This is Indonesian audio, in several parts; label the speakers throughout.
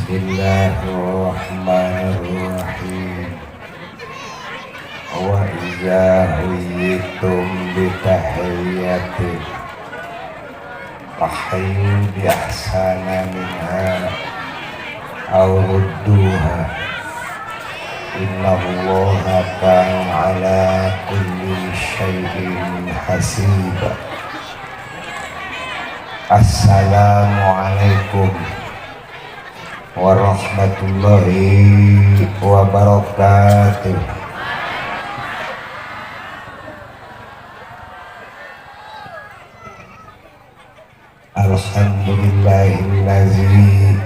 Speaker 1: Bismillahirrahmanirrahim. Wa idza huyitum bitahiyatin fahayyu bi ahsana minha aw rudduha innallaha kana ala kulli syai'in hasiba. Assalamualaikum warahmatullahi wabarakatuh. Alhamdulillahillazi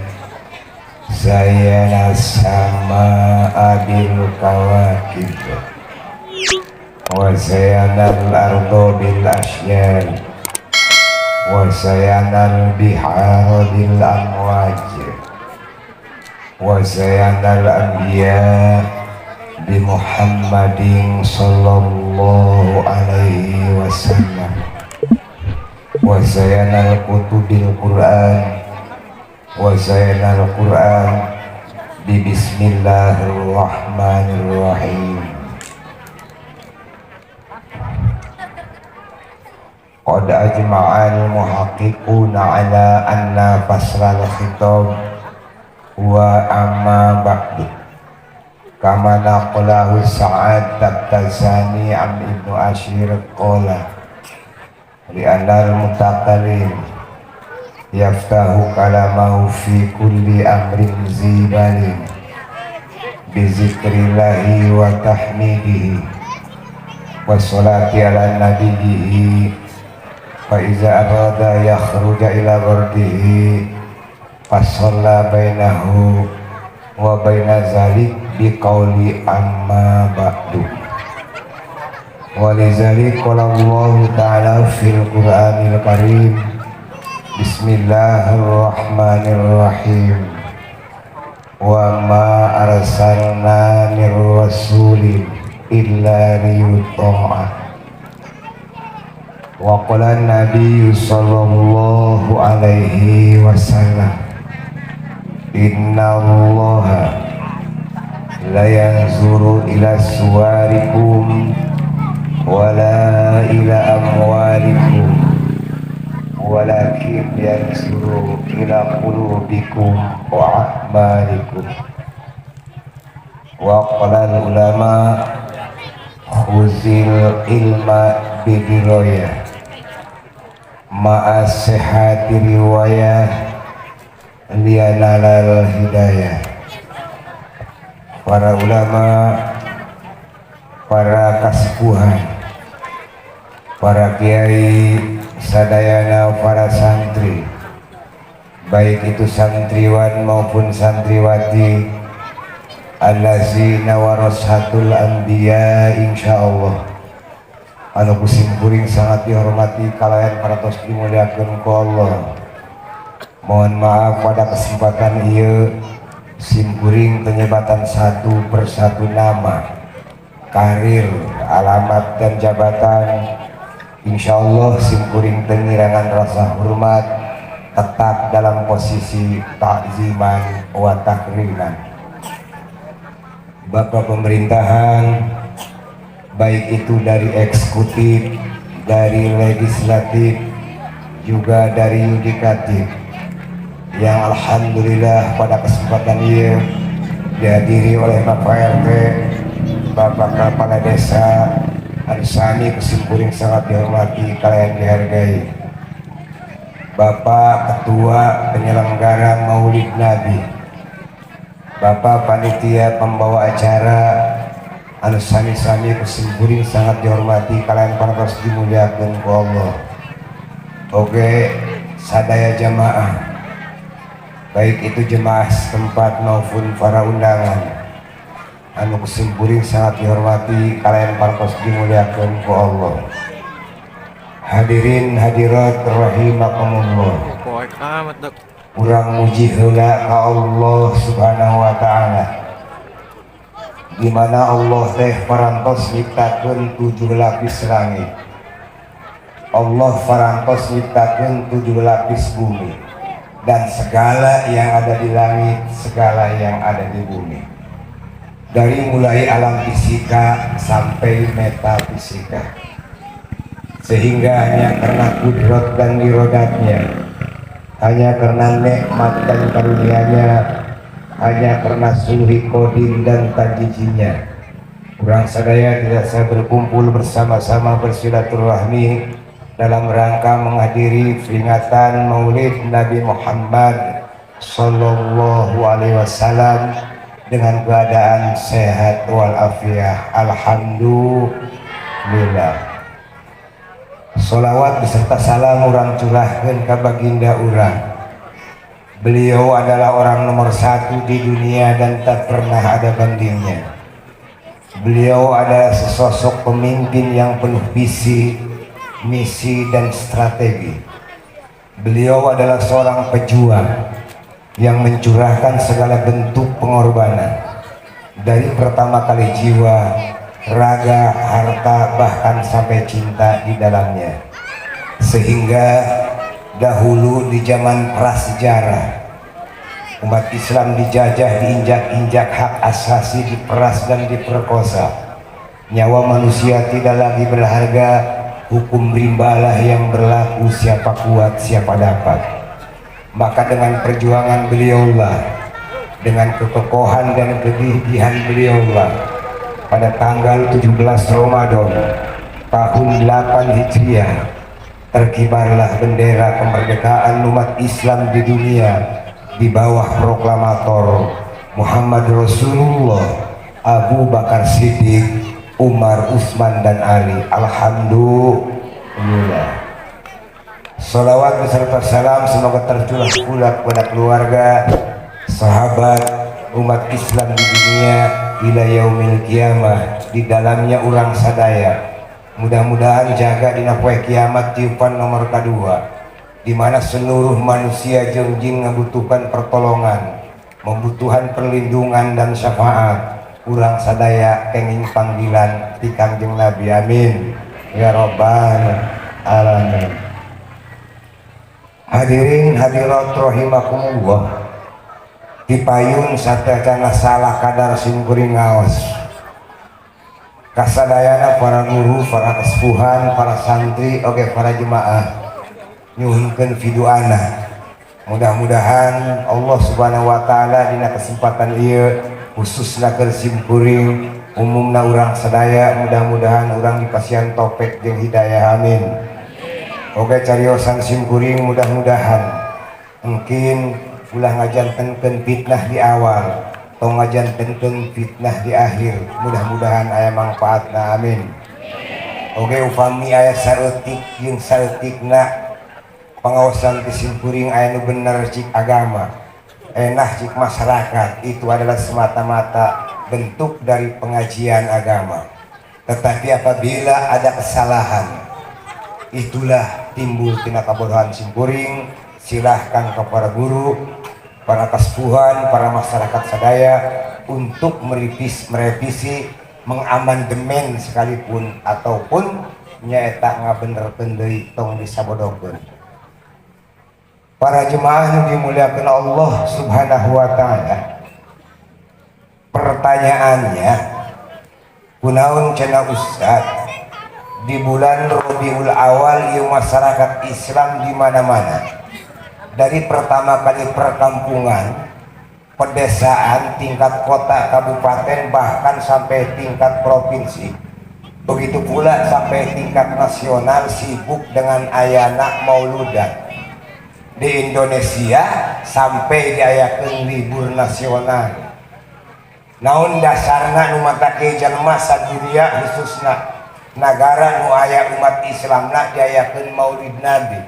Speaker 1: zayyana as-samaa'a bil kawakib wa zayyana al-arda bil ashyar wa zayyana al-bihara bil amwaj wa zayyana al-anbiya bi Muhammadin sallallahu alaihi wasallam wa zayyana al-kutubil Qur'an wa zayyana al-Qur'an bi bismillahirrahmanirrahim. Qad ajma'al muhaqqiquna ala anna fasral khitab wa amma ba'du kama naqalahu Sa'ad Tabtazani an Ibnu Ashir qala li anal mutakallim yaftahu kalamahu fi kulli amrin zibalin bizikrillahi wa tahmidihi wa salati ala nabiyyihi fa iza arada yakhruja ila ghardihi fasalla bainahu wa baina zalik biqauli amma ba'du. Walizalik qala Allah ta'ala fil Qur'anil Karim Bismillahirrahmanirrahim wa ma arsalna mir rasulin illa liyuta'a wa qala an-nabiy sallallahu alaihi wasallam inna Allaha la yanzuru ila suwarikum wala ila amwalikum walakin yansuru ila qulubikum wa a'malikum. Wa qala ulama khuzil ilma bidiroya ma'a sihati riwayah liyanalal hidayah. Para ulama, para kasepuhan, para kiai sadayana, para santri, baik itu santriwan maupun santriwati, allazina warasatul anbiya insyaallah, anu kusimkuring sangat dihormati kalayan para tos dimuliakeun ku Allah. Mohon maaf pada kesempatan ieu simkuring penyebatan satu persatu nama, karir, alamat dan jabatan. Insyaallah simkuring pengirangan rasa hormat tetap dalam posisi takziman wa takriman. Bapak pemerintahan, baik itu dari eksekutif, dari legislatif, juga dari yudikatif, yang alhamdulillah pada kesempatan ini dihadiri oleh Bapak RT, Bapak Kepala Desa Arsani kesimpuling sangat dihormati kalian dihargai, Bapak Ketua Penyelenggara Maulid Nabi, Bapak Panitia Pembawa Acara Arsani kesimpuling sangat dihormati kalian para tos dimuliakeun ku Allah. Oke, sadaya jamaah, baik itu jemaah setempat maupun para undangan, anu kesimpuling sangat dihormati kalian partos dimuliakeun ku Allah. Hadirin hadirat rahimakumullah. Urang muji heula ka Allah Subhanahu wa taala. Di mana Allah teh parantos nyiptakeun 7 lapis langit. Allah parantos nyiptakeun 7 lapis bumi. dan segala yang ada di langit, segala yang ada di bumi. Dari mulai alam fisika sampai metafisika. Sehingga hanya karena kudrat dan irodatnya, hanya karena nikmat dan karunia-Nya, hanya karena sulhi kodim dan tajijinya, urang sadaya tidak saya berkumpul bersama-sama bersilaturahmi dalam rangka menghadiri peringatan Maulid Nabi Muhammad Sallallahu Alaihi Wasallam dengan keadaan sehat walafiat. Alhamdulillah. Sholawat beserta salam urang curahkeun ka baginda urang. Beliau adalah orang nomor satu di dunia dan tak pernah ada bandingnya. Beliau adalah sesosok pemimpin yang penuh visi, misi dan strategi. Beliau adalah seorang pejuang yang mencurahkan segala bentuk pengorbanan, dari pertama kali jiwa, raga, harta, bahkan sampai cinta di dalamnya. Sehingga dahulu di zaman prasejarah, umat Islam dijajah, diinjak-injak, hak asasi diperas dan diperkosa. Nyawa manusia tidak lagi berharga, hukum rimbalah yang berlaku, siapa kuat siapa dapat. Maka dengan perjuangan beliaulah, dengan kekokohan dan kegigihan beliaulah, pada tanggal 17 Ramadan tahun 8 Hijriah terkibarlah bendera kemerdekaan umat Islam di dunia di bawah proklamator Muhammad Rasulullah, Abu Bakar Siddiq, Umar, Utsman dan Ali. Alhamdulillah. Salawat beserta salam semoga tercurah pula kepada keluarga, sahabat, umat Islam di dunia ila yaumil kiamah, di dalamnya urang sadaya. Mudah-mudahan jaga dina poe kiamat tiupan nomor kedua, di mana seluruh manusia jeung jin membutuhkan pertolongan, membutuhkan perlindungan dan syafaat. Urang sadaya kenging panggilan ti Kangjeng Nabi. Amin ya rabbal alamin. Hadirin hadirat rahimakumullah, dipayun satecana salah kadar simkuring ngaos kasadayana para guru, para kesepuhan, para santri, oke para jemaah nyuhunkeun fiduana. Mudah-mudahan Allah Subhanahu wa taala dina kesempatan ieu khususna keur simkuring umumna urang sadaya, mudah-mudahan urang dipasihan taufik jeung hidayah. Amin. Oke cariosan simkuring mudah-mudahan mungkin ulah ngajantenkeun fitnah di awal, tong ngajantenkeun fitnah di akhir, mudah-mudahan aya manfaatna. Amin. Oke upami aya saeutik jeung saeutikna pengawasan kesimpuring aya nu bener cik agama, enah cik masyarakat, itu adalah semata-mata bentuk dari pengajian agama. Tetapi apabila ada kesalahan, itulah timbul tina kabodohan simkuring. Silahkan kepada guru, para kesepuhan, para masyarakat sadaya untuk merevisi, mengamandemen sekalipun, ataupun nyaeta ngabenerkeun deui tong disabodokeun. Para jemaah yang dimuliakan Allah Subhanahu wa taala, pertanyaannya kunaon cenah Ustaz, di bulan Rabiul Awal ieu masyarakat Islam di mana-mana, dari pertama kali perkampungan, pedesaan, tingkat kota, kabupaten, bahkan sampai tingkat provinsi, begitu pula sampai tingkat nasional sibuk dengan ayana mauludan. Di Indonesia sampai diayakeun libur nasional. Naon dasarna nu matake jalma sadunia khususna nagara nu aya umat Islamna diayakeun Maulid Nabi.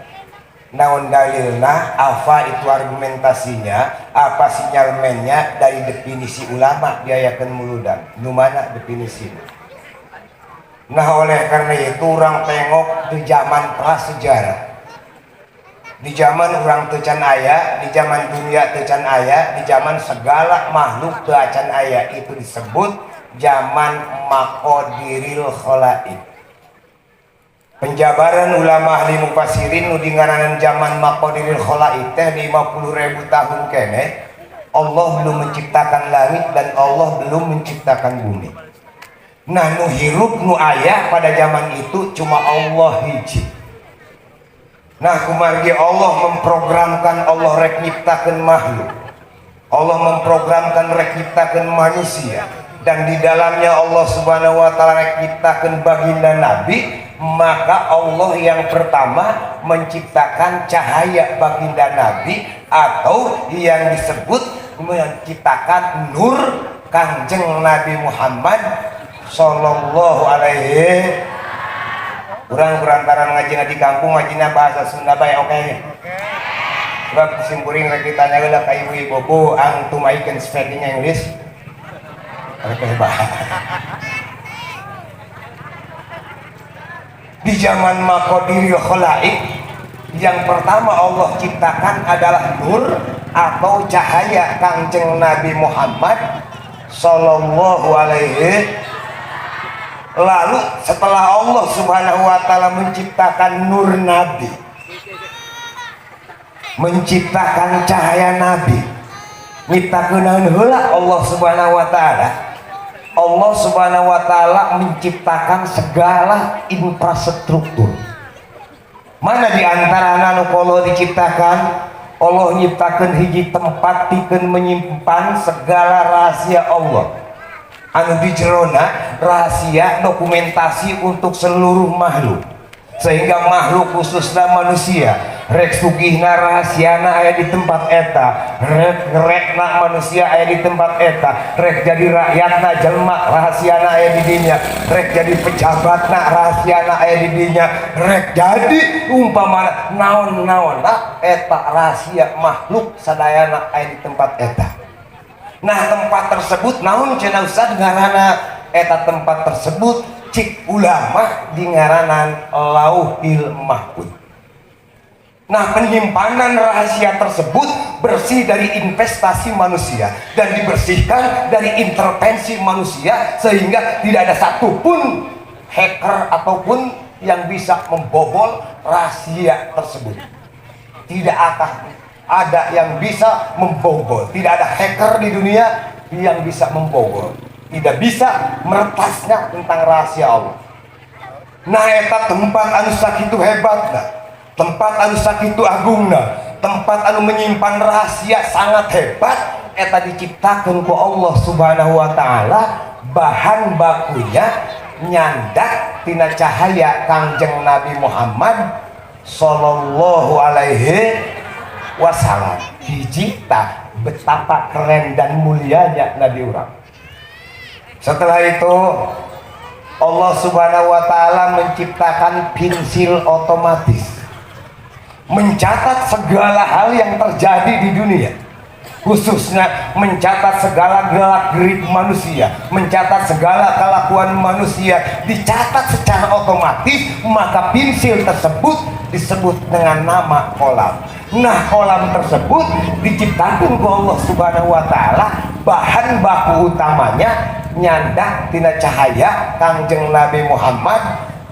Speaker 1: Naon dalilna, apa itu argumentasinya, apa sinyalmennya dari definisi ulama diayakeun mauludan. Nu mana definisinya? Nah oleh karena itu orang tengok di zaman prasejarah, di zaman orang tecan aya, di zaman dunia tecan aya, di zaman segala makhluk tecan aya, itu disebut zaman maqadiril khalaik. Penjabaran ulama ahli mufassirin nu dingaranan zaman maqadiril khalaik teh 50.000 tahun kene Allah belum menciptakan langit dan Allah belum menciptakan bumi. Nah nu hirup nu aya pada zaman itu cuma Allah hiji. Nah kumargi Allah memprogramkan, Allah rek nyiptakeun makhluk, Allah memprogramkan rek nyiptakeun manusia, dan di dalamnya Allah subhanahu wa ta'ala rek nyiptakeun baginda Nabi. Maka Allah yang pertama menciptakan cahaya baginda Nabi, atau yang disebut menciptakan nur Kangjeng Nabi Muhammad sallallahu alaihi. Kurang kurantaran ngaji di kampung ngajina bahasa Sunda bae oke. Sebab simpuring rek ditanya heula ka ibu-ibu bu antum I can speaking English. Rek hebat. Di zaman maqadiril khalaik yang pertama Allah ciptakan adalah nur atau cahaya Kangjeng Nabi Muhammad sallallahu alaihi. Lalu setelah Allah subhanahu wa ta'ala menciptakan nur Nabi, menciptakan cahaya Nabi, nyiptakeun heula Allah subhanahu wa ta'ala. Allah subhanahu wa ta'ala menciptakan segala infrastruktur. Mana di antara anu kalau diciptakan, Allah nyiptakeun hiji tempat pikeun menyimpan segala rahasia Allah. Anu di jerona rahasia dokumentasi untuk seluruh makhluk, sehingga makhluk khususnya manusia rek sugihna rahasiana aya di tempat eta, rekna manusia aya di tempat eta, rek jadi rakyatna jelma rahasiana aya di dinya, rek jadi pejabatna rahasiana aya di dinya, rek jadi umpamana naon-naon eta rahasia makhluk sadayana aya di tempat eta. Nah tempat tersebut naon cenah Ustaz ngaranna eta tempat tersebut cik ulama di ngaranan Lauhil Mahfuz. Nah penyimpanan rahasia tersebut bersih dari investasi manusia dan dibersihkan dari intervensi manusia, sehingga tidak ada satupun hacker ataupun yang bisa membobol rahasia tersebut. Tidak akan ada yang bisa membobol, tidak ada hacker di dunia yang bisa membobol, tidak bisa meretasnya tentang rahasia Allah. Nah eta tempat anu sakitu hebatna, tempat anu sakitu agungna, tempat anu menyimpan rahasia sangat hebat, eta diciptakeun ku Allah subhanahu wa ta'ala. Bahan bakunya nyandak tina cahaya Kangjeng Nabi Muhammad sallallahu alaihi wasallam. Hiji tah betapa keren dan mulianya Nabi urang. Setelah itu Allah subhanahu wa ta'ala menciptakan pensil otomatis, mencatat segala hal yang terjadi di dunia, khususnya mencatat segala gerak-gerik manusia, mencatat segala kelakuan manusia, dicatat secara otomatis. Maka pensil tersebut disebut dengan nama kolam. Nah kolam tersebut diciptakan oleh Allah subhanahu wa ta'ala. Bahan baku utamanya nyandak tina cahaya Kangjeng Nabi Muhammad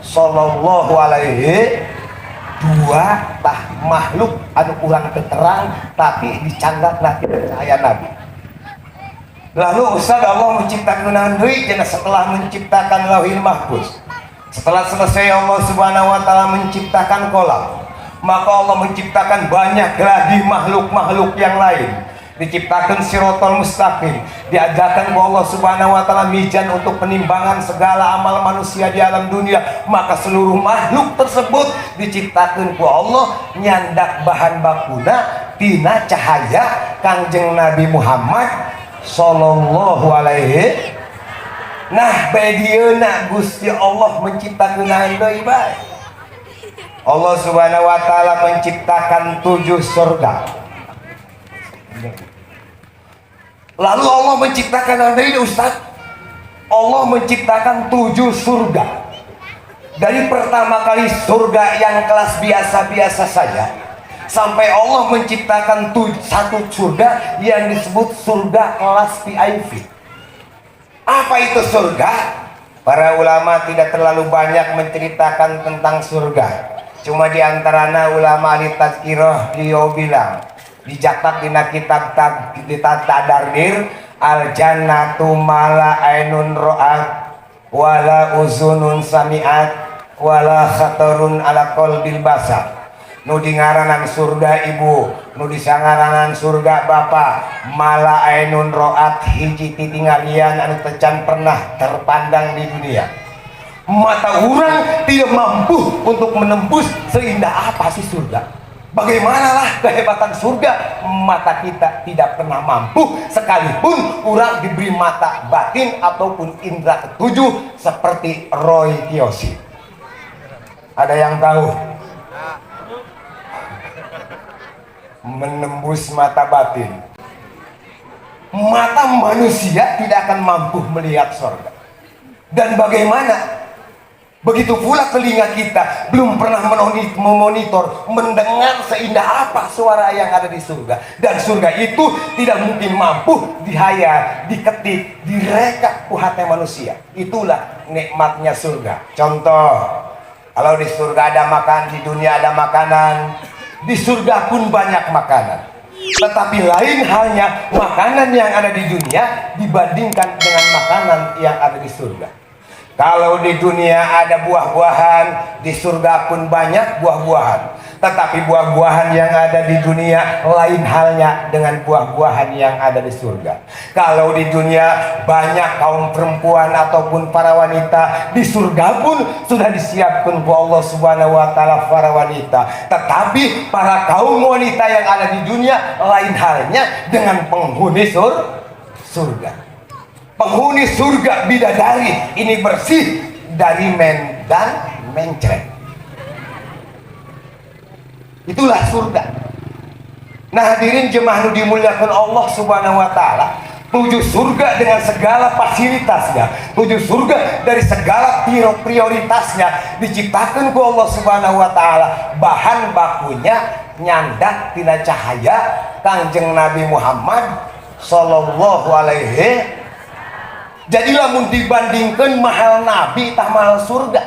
Speaker 1: sallallahu alaihi. Dua tah makhluk anu urang terang tapi dicanggat tina cahaya Nabi. Lalu Ustaz Allah menciptakan deui setelah menciptakan Lauhil Mahfuz. Setelah selesai Allah subhanahu wa ta'ala menciptakan kolam, maka Allah menciptakan banyak lagi makhluk-makhluk yang lain. Diciptakan sirotol mustaqim, diajarkan oleh Allah subhanahu wa ta'ala mizan untuk penimbangan segala amal manusia di alam dunia. Maka seluruh makhluk tersebut diciptakan ku Allah nyandak bahan bakuna tina cahaya Kangjeng Nabi Muhammad sallallahu alaihi. Nah bedieuna Gusti Allah menciptakan deui bae. Allah subhanahu wa ta'ala menciptakan 7 surga. Lalu Allah menciptakan ini Ustaz, Allah menciptakan 7 surga. Dari pertama kali surga yang kelas biasa-biasa saja, sampai Allah menciptakan satu surga yang disebut surga kelas VIP. Apa itu surga? Para ulama tidak terlalu banyak menceritakan tentang surga. Cuma diantaranya ulama ahli tazkirah beliau bilang, dicatat dina kitab Tadardir, al jannatu mala ainun ro'at wala uzunun sami'at wala khatarun ala qalbil basar. Nu dingaranan surga ibu, nu disangaranan surga bapak, mala ainun ro'at hiji titinggalian anu tecan pernah terpandang di dunia. Mata orang tidak mampu untuk menembus seindah apa sih surga. Bagaimanalah kehebatan surga, mata kita tidak pernah mampu, sekalipun orang diberi mata batin ataupun indera ketujuh seperti Roy Kiyoshi. Ada yang tahu? Menembus mata batin, mata manusia tidak akan mampu melihat surga. Dan bagaimana? Begitu pula telinga kita belum pernah memonitor, mendengar seindah apa suara yang ada di surga. Dan surga itu tidak mungkin mampu dihayal, diketik, direka ku hati manusia. Itulah nikmatnya surga. Contoh, kalau di surga ada makan, di dunia ada makanan, di surga pun banyak makanan. Tetapi lain halnya makanan yang ada di dunia dibandingkan dengan makanan yang ada di surga. Kalau di dunia ada buah-buahan, di surga pun banyak buah-buahan. Tetapi buah-buahan yang ada di dunia lain halnya dengan buah-buahan yang ada di surga. Kalau di dunia banyak kaum perempuan ataupun para wanita, di surga pun sudah disiapkan ku Allah Subhanahu wa taala para wanita. Tetapi para kaum wanita yang ada di dunia lain halnya dengan penghuni surga. Penghuni surga bidadari ini bersih dari men dan mencret. Itulah surga. Nah hadirin jemaah nu dimuliakan Allah Subhanahu wa taala, tujuh surga dengan segala fasilitasnya, tujuh surga dari segala prioritasnya diciptakan ku Allah Subhanahu wa taala. Bahan bakunya nyandak tina cahaya Kangjeng Nabi Muhammad sallallahu alaihi. Jadilah mun dibandingkan mahal nabi tah mahal surga.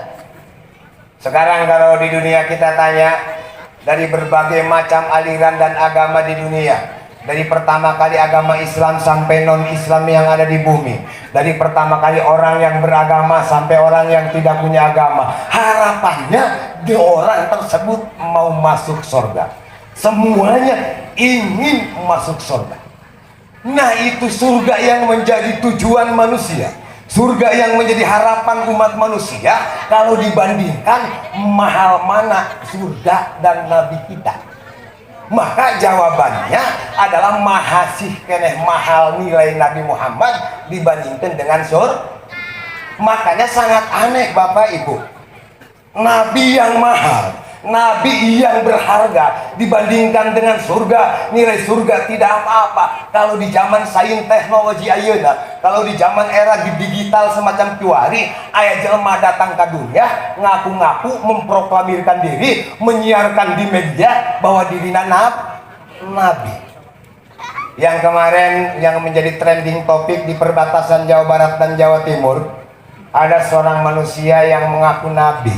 Speaker 1: Sekarang kalau di dunia kita tanya, dari berbagai macam aliran dan agama di dunia, dari pertama kali agama Islam sampai non Islam yang ada di bumi, dari pertama kali orang yang beragama sampai orang yang tidak punya agama, harapannya di orang tersebut mau masuk surga. Semuanya ingin masuk surga. Nah itu surga yang menjadi tujuan manusia, surga yang menjadi harapan umat manusia. Kalau dibandingkan mahal mana surga dan nabi kita, maka jawabannya adalah mahasih keneh mahal nilai Nabi Muhammad dibandingkan dengan surga. Makanya sangat aneh Bapak Ibu, nabi yang mahal, nabi yang berharga dibandingkan dengan surga, nilai surga tidak apa-apa. Kalau di zaman sains teknologi ayeuna, kalau di zaman era digital semacam kiwari, aya jelema datang ke dunia ngaku-ngaku memproklamirkan diri, menyiarkan di media bahwa dirinya nabi. Yang kemarin yang menjadi trending topik di perbatasan Jawa Barat dan Jawa Timur, ada seorang manusia yang mengaku nabi.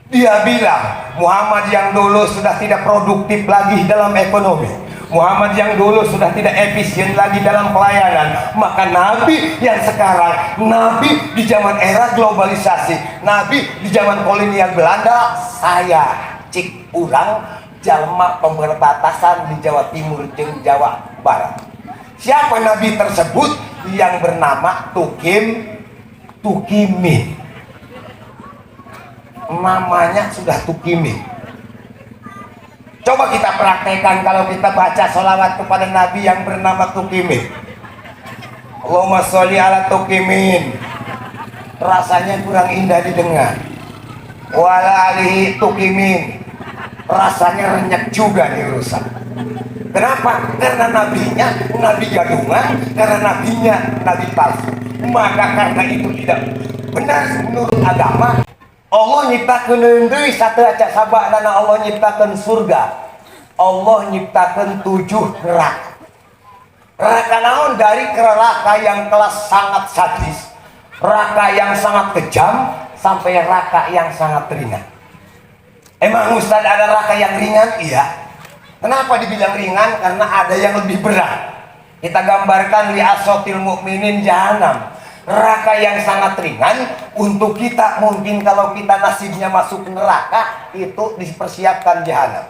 Speaker 1: Dia bilang Muhammad yang dulu sudah tidak produktif lagi dalam ekonomi, Muhammad yang dulu sudah tidak efisien lagi dalam pelayanan. Maka nabi yang sekarang, nabi di zaman era globalisasi, nabi di zaman kolonial Belanda, saya cik urang jalma pemberbatasan di Jawa Timur dan Jawa Barat. Siapa nabi tersebut? Yang bernama Tukimin. Namanya sudah Tukimin. Coba kita praktekkan kalau kita baca sholawat kepada Nabi yang bernama Tukimin. Allahumma sholli ala Tukimin. Rasanya kurang indah didengar. Wala alihi Tukimin. Rasanya renyek juga dirusak. Kenapa? Karena nabinya nabi gadungan, karena nabinya nabi palsu. Maka karena itu tidak benar menurut agama. Allah nyiptakeun deui satu aca sabak dan Allah nyiptakeun surga. Allah nyiptakeun 7 neraka. Neraka naon? Dari neraka yang kelas sangat sadis, Raka yang sangat kejam sampai raka yang sangat ringan. Emang Ustaz ada raka yang ringan? Iya. Kenapa dibilang ringan? Karena ada yang lebih berat. Kita gambarkan li asotil mukminin jahanam. Neraka yang sangat ringan untuk kita, mungkin kalau kita nasibnya masuk neraka itu dipersiapkan jahanam.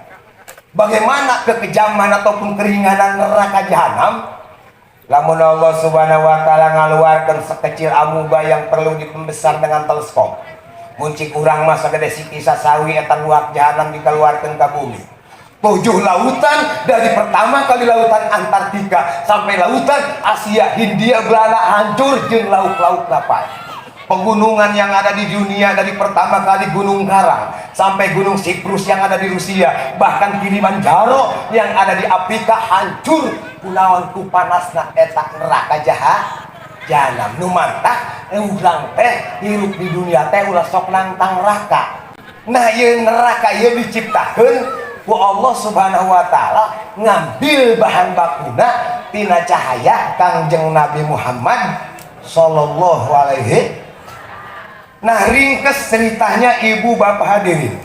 Speaker 1: Bagaimana kekejaman ataupun keringanan neraka jahanam? Lamun Allah Subhanahu wa taala ngaluarkeun sekecil amuba yang perlu dipembesar dengan teleskop. Muncik urang mah sagede siki sasawi eta luak jahanam dikeluarkeun ka bumi. 7 lautan, dari pertama kali lautan Antartika sampai lautan Asia, Hindia, Belanda hancur jeung lauk-lauk lapar. Pegunungan yang ada di dunia dari pertama kali Gunung Karang sampai Gunung Siprus yang ada di Rusia, bahkan Kilimanjaro yang ada di Afrika hancur kunaon ku panasna eta neraka jahanam. Nu mantah urang teh hirup di dunia teh ulah sok nantang neraka. Nah, ieu neraka ieu diciptakeun ku Allah Subhanahu wa taala ngambil bahan bakuna tina cahaya Kangjeng Nabi Muhammad sallallahu alaihi. Nah, ringkes ceritanya ibu bapak hadirin.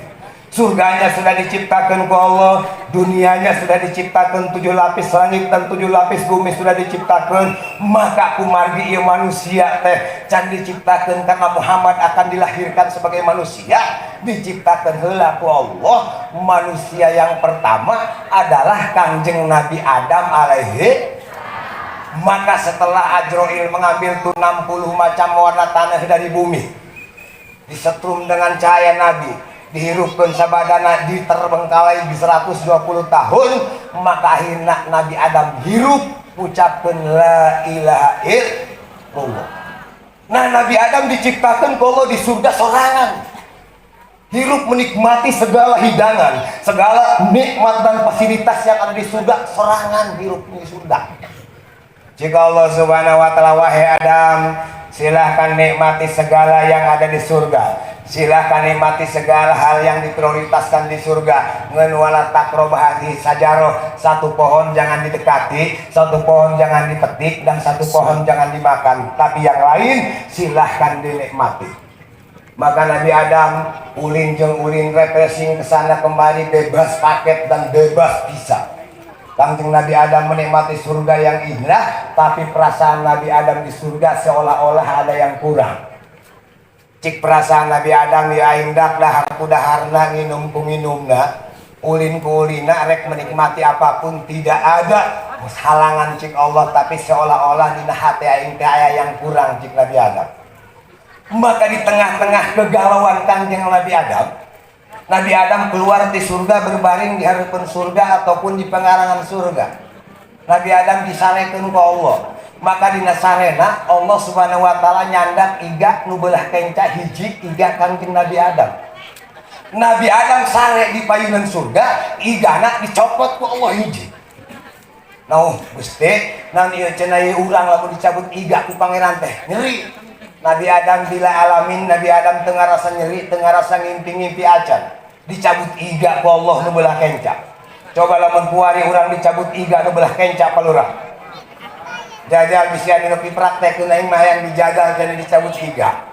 Speaker 1: Surganya sudah diciptakan ku Allah, dunianya sudah diciptakan, 7 lapis langit dan 7 lapis bumi sudah diciptakan. Maka kumargi ieu manusia teh can diciptakan karena Muhammad akan dilahirkan sebagai manusia. Diciptakan heula ku Allah. Manusia yang pertama adalah Kangjeng Nabi Adam alaihi. Maka setelah Ajroil mengambil 60 macam warna tanah dari bumi, disetrum dengan cahaya Nabi, dihirupkan sabadana, diterbengkalai di 120 tahun, maka akhirnya Nabi Adam hirup ucapkan la ilaha illallah. Nah, Nabi Adam diciptakan kalau di surga sorangan, hirup menikmati segala hidangan, segala nikmat dan fasilitas yang ada di surga sorangan, hirup di surga. Jika Allah Subhanahu wa taala, wahai Adam, silahkan nikmati segala yang ada di surga. Silahkan nikmati segala hal yang diprioritaskan di surga. Ngen wala taqrabah hadhihi sajaroh, satu pohon jangan didekati, satu pohon jangan dipetik, dan satu pohon jangan dimakan. Tapi yang lain silahkan dinikmati. Maka Nabi Adam ulin jeung ulin refreshing kesana kembali, bebas paket dan bebas visa. Kangjeng Nabi Adam menikmati surga yang indah, tapi perasaan Nabi Adam di surga seolah-olah ada yang kurang. Cik perasaan Nabi Adam ya indak dahar ku daharna, nginum ku nginumna, ulin ku ulina, rek menikmati apapun, tidak ada halangan cik Allah, tapi seolah-olah dina hati aing teh aya yang kurang cik Nabi Adam. Maka di tengah-tengah kegalauan Kangjeng Nabi Adam, Nabi Adam keluar di surga, berbaring di harapan surga ataupun di pengarangan surga. Nabi Adam disarekeun ku Allah. Maka dina sarena Allah Subhanahu wa taala nyandak iga nu beulah kenca hiji, iga Kangjeng Nabi Adam. Nabi Adam sare di payunan surga, igana dicopot ku Allah hiji. Nah, Gusti, naon ieu cenah ieu urang lamun dicabut iga ku pangeran teh nyeri. Nabi Adam bila alamin, Nabi Adam teu ngarasa nyeri, teu ngarasa ngimpi-ngimpi acan. Dicabut iga ku Allah nu beulah kenca. Coba lamun kuari urang dicabut iga nu beulah kenca palurang. Jajal bisa dinopi praktek aing mah yang dijagal jadi dicabut iga.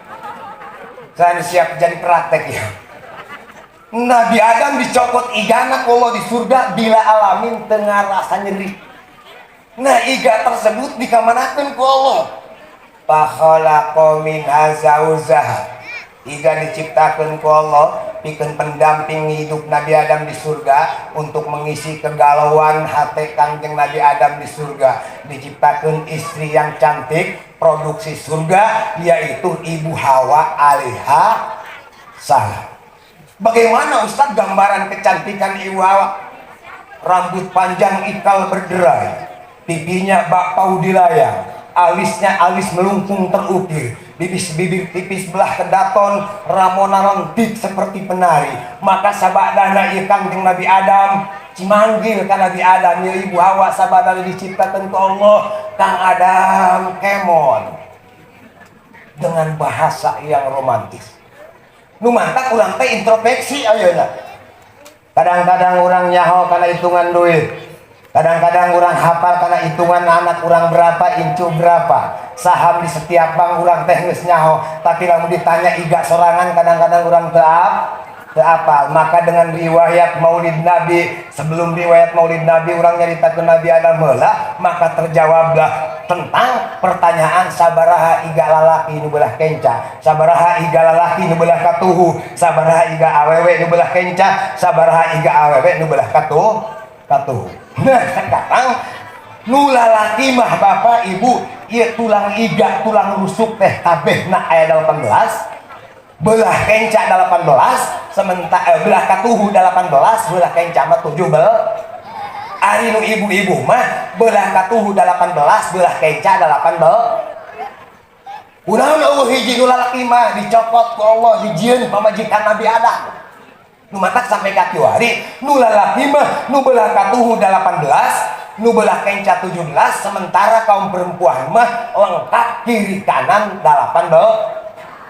Speaker 1: Saya siap jadi praktek ya. Nabi Adam dicopot igana ku Allah di surga bila alamin teu ngarasa nyeri. Nah, iga tersebut dikamanakeun ku Allah. Fa khalaqa minha zawjaha. Iga diciptakan ku Allah pikeun pendamping hidup Nabi Adam di surga untuk mengisi kegalauan hati Kangjeng Nabi Adam di surga. Diciptakan istri yang cantik, produksi surga, yaitu Ibu Hawa alaiha salam. Bagaimana Ustaz gambaran kecantikan Ibu Hawa? Rambut panjang ikal berderai, pipinya bak paudilayang, alisnya alis melungkung terukir, bibir tipis belah kedaton, ramona lentik seperti penari. Maka sabadana ieu Kangjeng Nabi Adam cimanggil ka Nabi Adam, ya Ibu Hawa sabadana diciptakan ku Allah, Kang Adam kemon, dengan bahasa yang romantis. Nu mantap urang teh introspeksi ayeuna. Kadang-kadang urang nyaho kana hitungan duit. Kadang-kadang orang hafal karena hitungan anak orang berapa, incu berapa, saham di setiap bank orang teknis nyaho, tapi lalu ditanya iga sorangan kadang-kadang orang apa. Maka dengan riwayat Maulid Nabi, sebelum riwayat Maulid Nabi orang nyarita ke Nabi Adam heula, maka terjawablah tentang pertanyaan sabaraha iga lalaki nu belah kenca, sabaraha iga lalaki nu belah katuhu, sabaraha iga awewe nu belah kenca, sabaraha iga awewe nu belah katuhu. Nah sekarang nu lalaki mah bapak ibu ieu tulang iga tulang rusuk teh kabehna aya 18, belah kenca 18, sementara belah katuhu 18, belah kenca mah 17. Ari nu ibu-ibu mah belah katuhu 18, belah kenca 18. Udah eueuh hiji nu lalaki mah dicopot ku Allah dijieun pamajikan Nabi Adam. Nu matak sampai ka kiwari, nu lalaki mah nu belah katuhu 18, nu belah kenca 17, sementara kaum perempuan mah lengkap kiri kanan 18.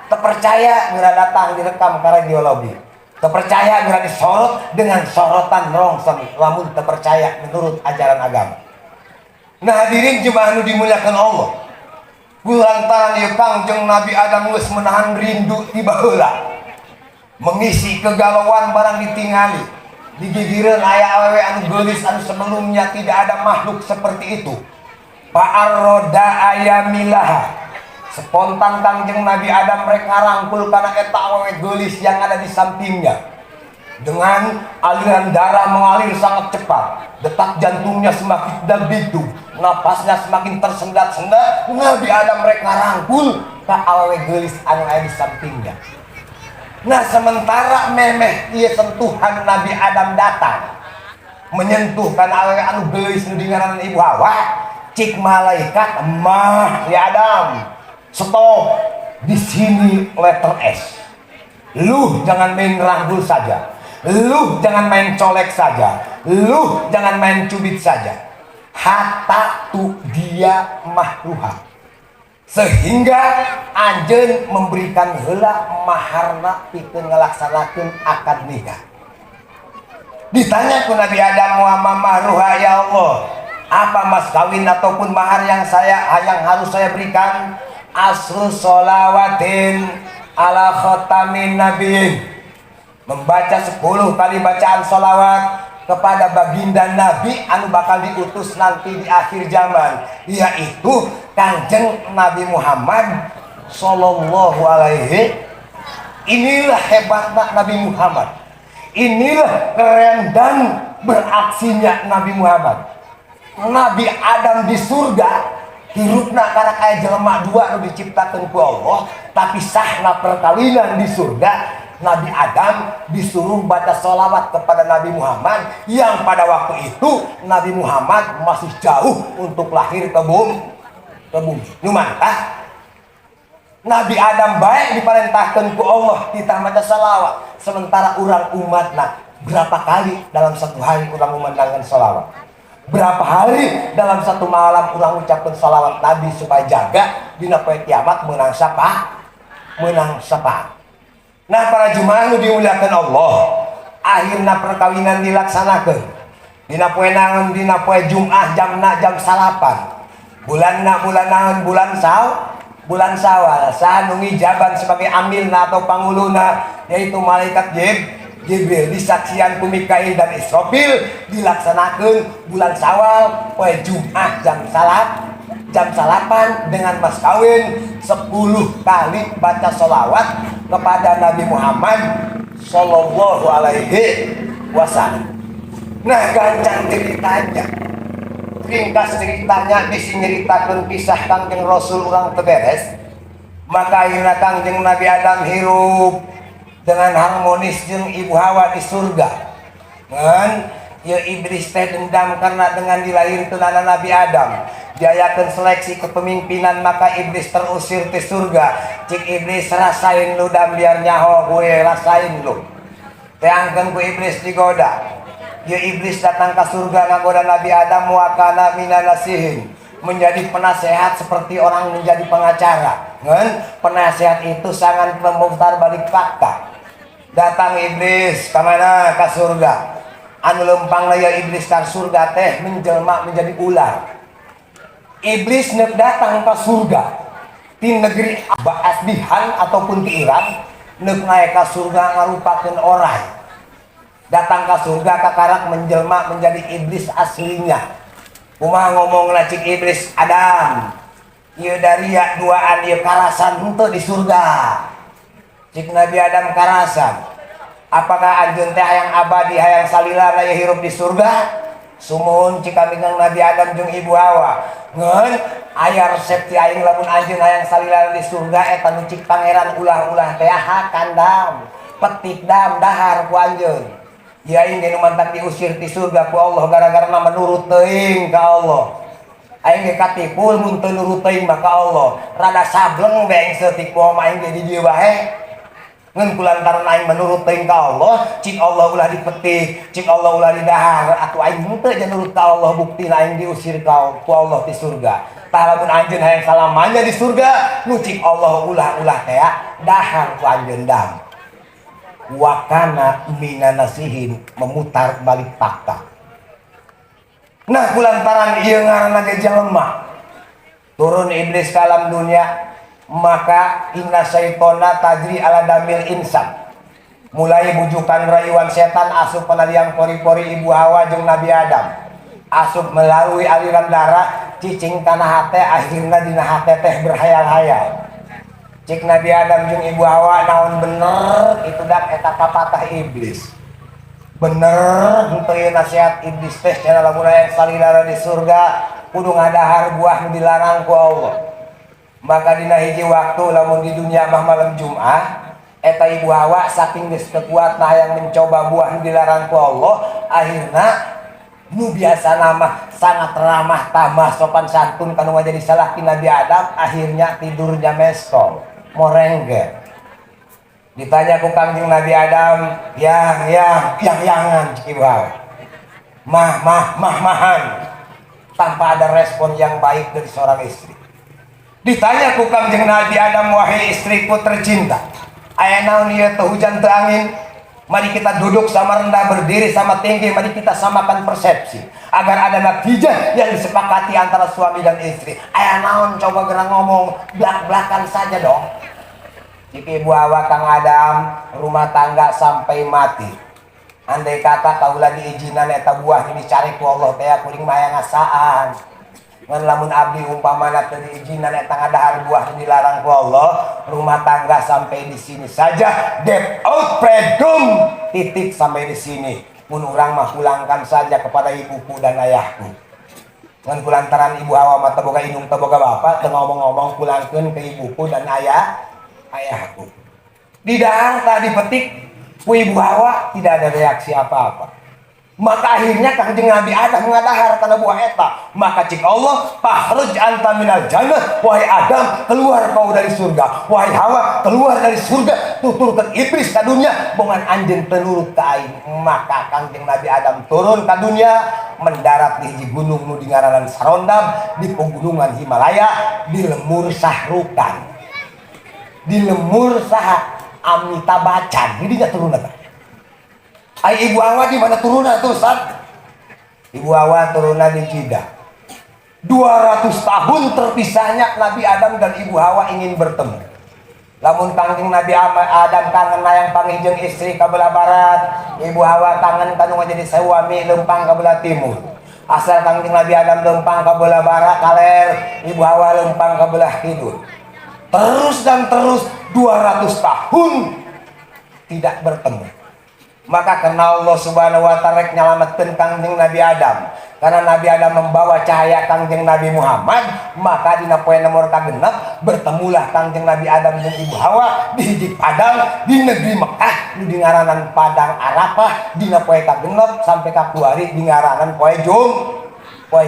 Speaker 1: Terpercaya mira datang direkam ke radiologi, terpercaya mira disorot dengan sorotan rongseng, lamun terpercaya menurut ajaran agama. Nah hadirin jemaah nu dimuliakan Allah, kulantaran ieu Kangjeng Nabi Adam geus menahan rindu tiba heula, mengisi kegalauan barang ditingali, digigireun aya awewe anu geulis anu sebelumnya tidak ada makhluk seperti itu. Fa'arroda ayamilaha, spontan Kangjeng Nabi Adam mereka rangkul karena eta awewe geulis yang ada di sampingnya. Dengan aliran darah mengalir sangat cepat, detak jantungnya semakin dabitu, napasnya semakin tersendat-sendat. Nabi Adam mereka rangkul ka awewe geulis anu aya di sampingnya. Nah sementara memeh ieu sentuhan Nabi Adam datang menyentuh kana awewe anu geulis nu dingaranan Ibu Hawa, cik malaikat mah ya Adam, stop di sini letter S. Lu jangan main rangkul saja, lu jangan main colek saja, lu jangan main cubit saja. Hatta tu dia mahruha, sehingga anjeun memberikan heula maharna pikeun ngalaksanakeun akad nikah. Ditanya ku Nabi Adam, wa mahruha ya Allah, apa mas kawin ataupun mahar yang harus saya berikan? Asru sholawatin ala khatamin nabiyin, membaca 10 kali bacaan sholawat kepada baginda Nabi anu bakal diutus nanti di akhir zaman, yaitu Kangjeng Nabi Muhammad sallallahu alaihi. Inilah hebatnya Nabi Muhammad, inilah keren dan beraksinya Nabi Muhammad. Nabi Adam di surga hirupna karena kayak jelema dua nu diciptakeun ku Allah, tapi sahna perkawinan di surga. Nabi Adam disuruh baca sholawat kepada Nabi Muhammad yang pada waktu itu Nabi Muhammad masih jauh untuk lahir ke bumi. Numantah Nabi Adam baik diperintahkan ku Allah kita baca sholawat, sementara orang umatna berapa kali dalam satu hari orang memandangkan sholawat, berapa hari dalam satu malam orang ucapkan sholawat Nabi supaya jaga dina poe kiamat menang sapa. Nah para jemaah nu dimuliakan Allah, akhirna perkawinan dilaksanakeun dina poe naon, dina poe Jumat jamna jam 8. Bulanna bulan Sawal. Saha nu ngijaban sebagai amilna atau panguluna yaitu malaikat Jibril disaksian ku Mikail dan Israfil, dilaksanakeun bulan Sawal poe Jumat jam 8 dengan mas kawin 10 kali baca sholawat kepada Nabi Muhammad sallallahu alaihi wasallam. Nah gancang ceritanya, ringkas ceritanya disinceritakeun kisah Kangjeng Rasul urang teberes. Maka akhirna Kangjeng Nabi Adam hirup dengan harmonis jeung Ibu Hawa di surga. Ngan ya iblis teh dendam karena dengan dilahirkeun Nabi Adam diayakeun seleksi kepemimpinan, maka iblis terusir ke surga. Cik iblis rasain lu dan biar nyaho gue rasain lu. Teangkeun ku iblis digoda. Ya iblis datang ke surga ngagoda Nabi Adam wa kana minanasihin, menjadi penasehat seperti orang menjadi pengacara. Ngan penasehat itu sangat memutar balik fakta. Datang iblis ke mana? Ke surga.
Speaker 2: anu lempang ya iblis kan surga teh menjelma menjadi ular. Iblis neuk datang ke surga di negeri Asbihan ataupun di Iran, neuk naik ke surga ngarupakeun orang datang ke surga kakarak menjelma menjadi iblis aslinya. Kumaha ngomong cik iblis, Adam ieu dari duaan ieu karasan henteu di surga. Cik Nabi Adam karasan, apakah anjeun teh hayang abadi hayang salilana ya hirup di surga? Sumuhun cik kambingang Nabi Adam jeung Ibu Hawa, ngeun aya resep ti aing lamun anjeun hayang salilana di surga eta nu cik pangeran ulah-ulah teh kandam petik dam dahar ku anjeun. Ya aing ge nu mantang diusir ti surga ku Allah gara-gara menurut teuing ka Allah. Aing ge katipul mun teu nurut teuing mah ka Allah. Rada sableng beeng seutik poho aing ge di dieu bae. Ngan kulantaran aing menurut teuing ka Allah, cik Allah ulah dipetik, cik Allah ulah didahar, atuh aing henteu jan nurut ka Allah buktina aing diusir ku Allah di surga. Tah lamun anjeun hayang salamanya di surga, nu cik Allah ulah-ulah teh dahar ku anjeun dam. Wakana mina nasihin memutar balik fakta. Nah kulantaran ieu ngaranna ge jalema turun iblis ke alam dunia, maka inna syaitona tajri ala damil insan, mulai bujukan rayuan setan asup penaliang pori-pori Ibu Hawa jeung Nabi Adam, asup melalui aliran darah cicing kana hate, akhirna dina hate teh berhayal-hayal. Cik Nabi Adam jeung Ibu Hawa naon bener itu dak eta papatah iblis. Bener henteu nasihat iblis teh cenah lamun aya salilana di surga kudu ngadahar buah nu dilarang ku Allah. Maka dina hiji waktu lamun di dunia mah malam Jumat eta Ibu Hawa saking geus teu kuatna hayang mencoba buah nu dilarang ku Allah, akhirna nu biasa nama sangat ramah tamah sopan santun kanu jadi salaki Nabi Adam, akhirnya tidurnya meskol morengge. Ditanya ku Kangjeng Nabi Adam, yang-yangan cik Ibu Hawa, mahan, tanpa ada respon yang baik dari seorang istri. Ditanya ku Kangjeng Nabi Adam, wahai istriku tercinta, aya naon ieu teu hujan teu angin? Mari kita duduk sama rendah, berdiri sama tinggi, mari kita samakan persepsi agar ada natijah yang disepakati antara suami dan istri. Aya naon coba gerang ngomong, blak-blakan saja dong. Cik Ibu Hawa Kang Adam rumah tangga sampai mati. Andai kata kaulah diizinan eta buah dicari ku Allah teh kuring mah aya ngasaan. Ngan lamun abdi umpamana teu diizinan eta ngadahar buah dilarang ku Allah, rumah tangga sampai di sini saja. Get out freedom. Titik sampai di sini. Mun urang mah pulangkan saja kepada ibuku dan ayahku. Ngan kulantaran Ibu Hawa mah teu boga indung teu boga bapa, teu ngomong-ngomong pulangkeun ke ibuku dan ayahku. Didahar tadi petik ku Ibu Hawa tidak ada reaksi apa-apa. Maka akhirnya Kangjeng Nabi Adam ngadahar kana buah eta. Maka cik Allah, "Fakhruj anta minal jannah." Wahai Adam, keluar kau dari surga. Wahai Hawa, keluar dari surga. Tuturkeun iblis ka dunya, bongan anjeun teu nurut ka aing. Maka Kangjeng Nabi Adam turun ka dunia, mendarat di hiji gunung nu dingaranan Sarondam di pegunungan Himalaya, di lemur Sahrukan. Di lemur saha Amitabh Bachchan, ini dia turun apa? Ay Ibu Hawa di mana turunna tuh Ustaz? Ibu Hawa turunna di Jeddah. 200 tahun terpisahnya Nabi Adam dan Ibu Hawa ingin bertemu. Lamun Kangjeng Nabi Adam kangen hayang panggih istri ka belah barat, Ibu Hawa kangen kanu jadi suami lempang ka belah timur. Asal Kangjeng Nabi Adam lempang ka belah barat kaler, Ibu Hawa lempang ka belah kidul. Terus dan terus 200 tahun tidak bertemu. Maka karena Allah Subhanahu wa ta'ala nyalametkeun Kangjeng Nabi Adam, karena Nabi Adam membawa cahaya Kangjeng Nabi Muhammad, maka dina poe nomor kagenep bertemulah Kangjeng Nabi Adam jeung Ibu Hawa di hiji padang di negeri Mekah nu dingaranan Padang Arafah dina poe kagenep sampai ka kuari dingaranan poe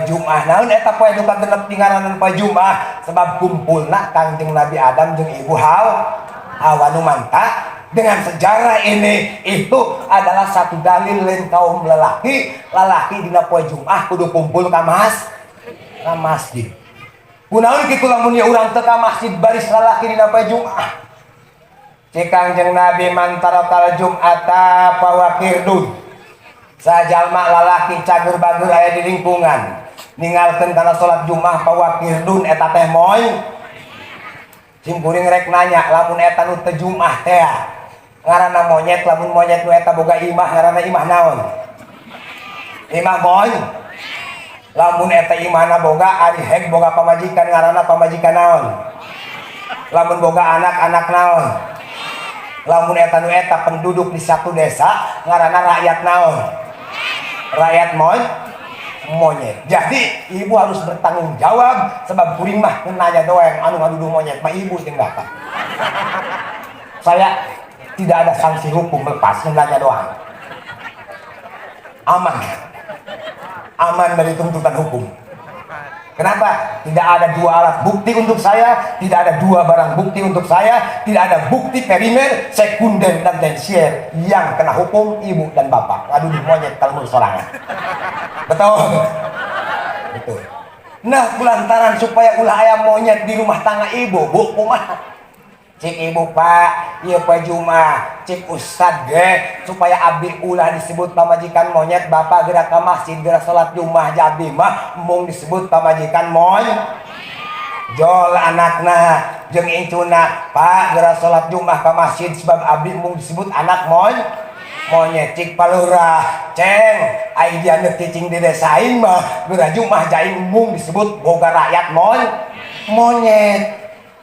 Speaker 2: Jumat. Naon eta poe nu kagenep dingaranan poe Jumat? Sebab kumpulna Kangjeng Nabi Adam jeung Ibu Hawa nu mantap. Dengan sejarah ini itu adalah satu dalil lain kaum lelaki dina poe Jumat kudu kumpul ka masjid. Kunaon kitu lamun ieu urang teu ka masjid baris lalaki dina poe Jumat. Cik Kangjeng Nabi mantarakal Jum'ata fawakirdun. sajalma lalaki cager bager aya di lingkungan ninggalkeun kana salat Jumat pawakirdun eta teh moy simkuring rek nanya lamun eta nu teu Jumat teh ngaranna monyet, lamun monyet nu eta boga imah ngaranna imah naon? Imah moy. Lamun eta imahna boga ari heg boga pamajikan ngaranna pamajikan naon? Lamun boga anak naon? Lamun eta nu eta penduduk di satu desa ngaranna rakyat naon? Rakyat moy monyet. Jadi ibu harus bertanggung jawab sebab kuring mah nanya doang anu ngaduduh monyet mah ibu jeung bapak. Saya tidak ada sanksi hukum lepas nanya doang. Aman dari tuntutan hukum. Kenapa? Tidak ada dua alat bukti untuk saya, tidak ada dua barang bukti untuk saya, tidak ada bukti primer, sekunder, dan tersier yang kena hukum ibu dan bapak. Aduh monyet kalau sorangan. Betul? Betul. Nah, kulantaran supaya ulah ayam monyet di rumah tangga ibu, bu, kumaha? Cik ibu pak, iya pak Juma, cik ustad ge, supaya abdi ulah disebut pamajikan monyet, bapak gerak ke masjid, gerak sholat Jumah jadi mah, mung disebut pamajikan monyet. Jol anakna, jeung incuna, pak gerak sholat Jumah ke masjid, sebab abdi mung disebut anak monyet. Cik palurah, ceng, aidian cicing di desain mah, gerak Jumah jaing mung disebut boga rakyat monyet.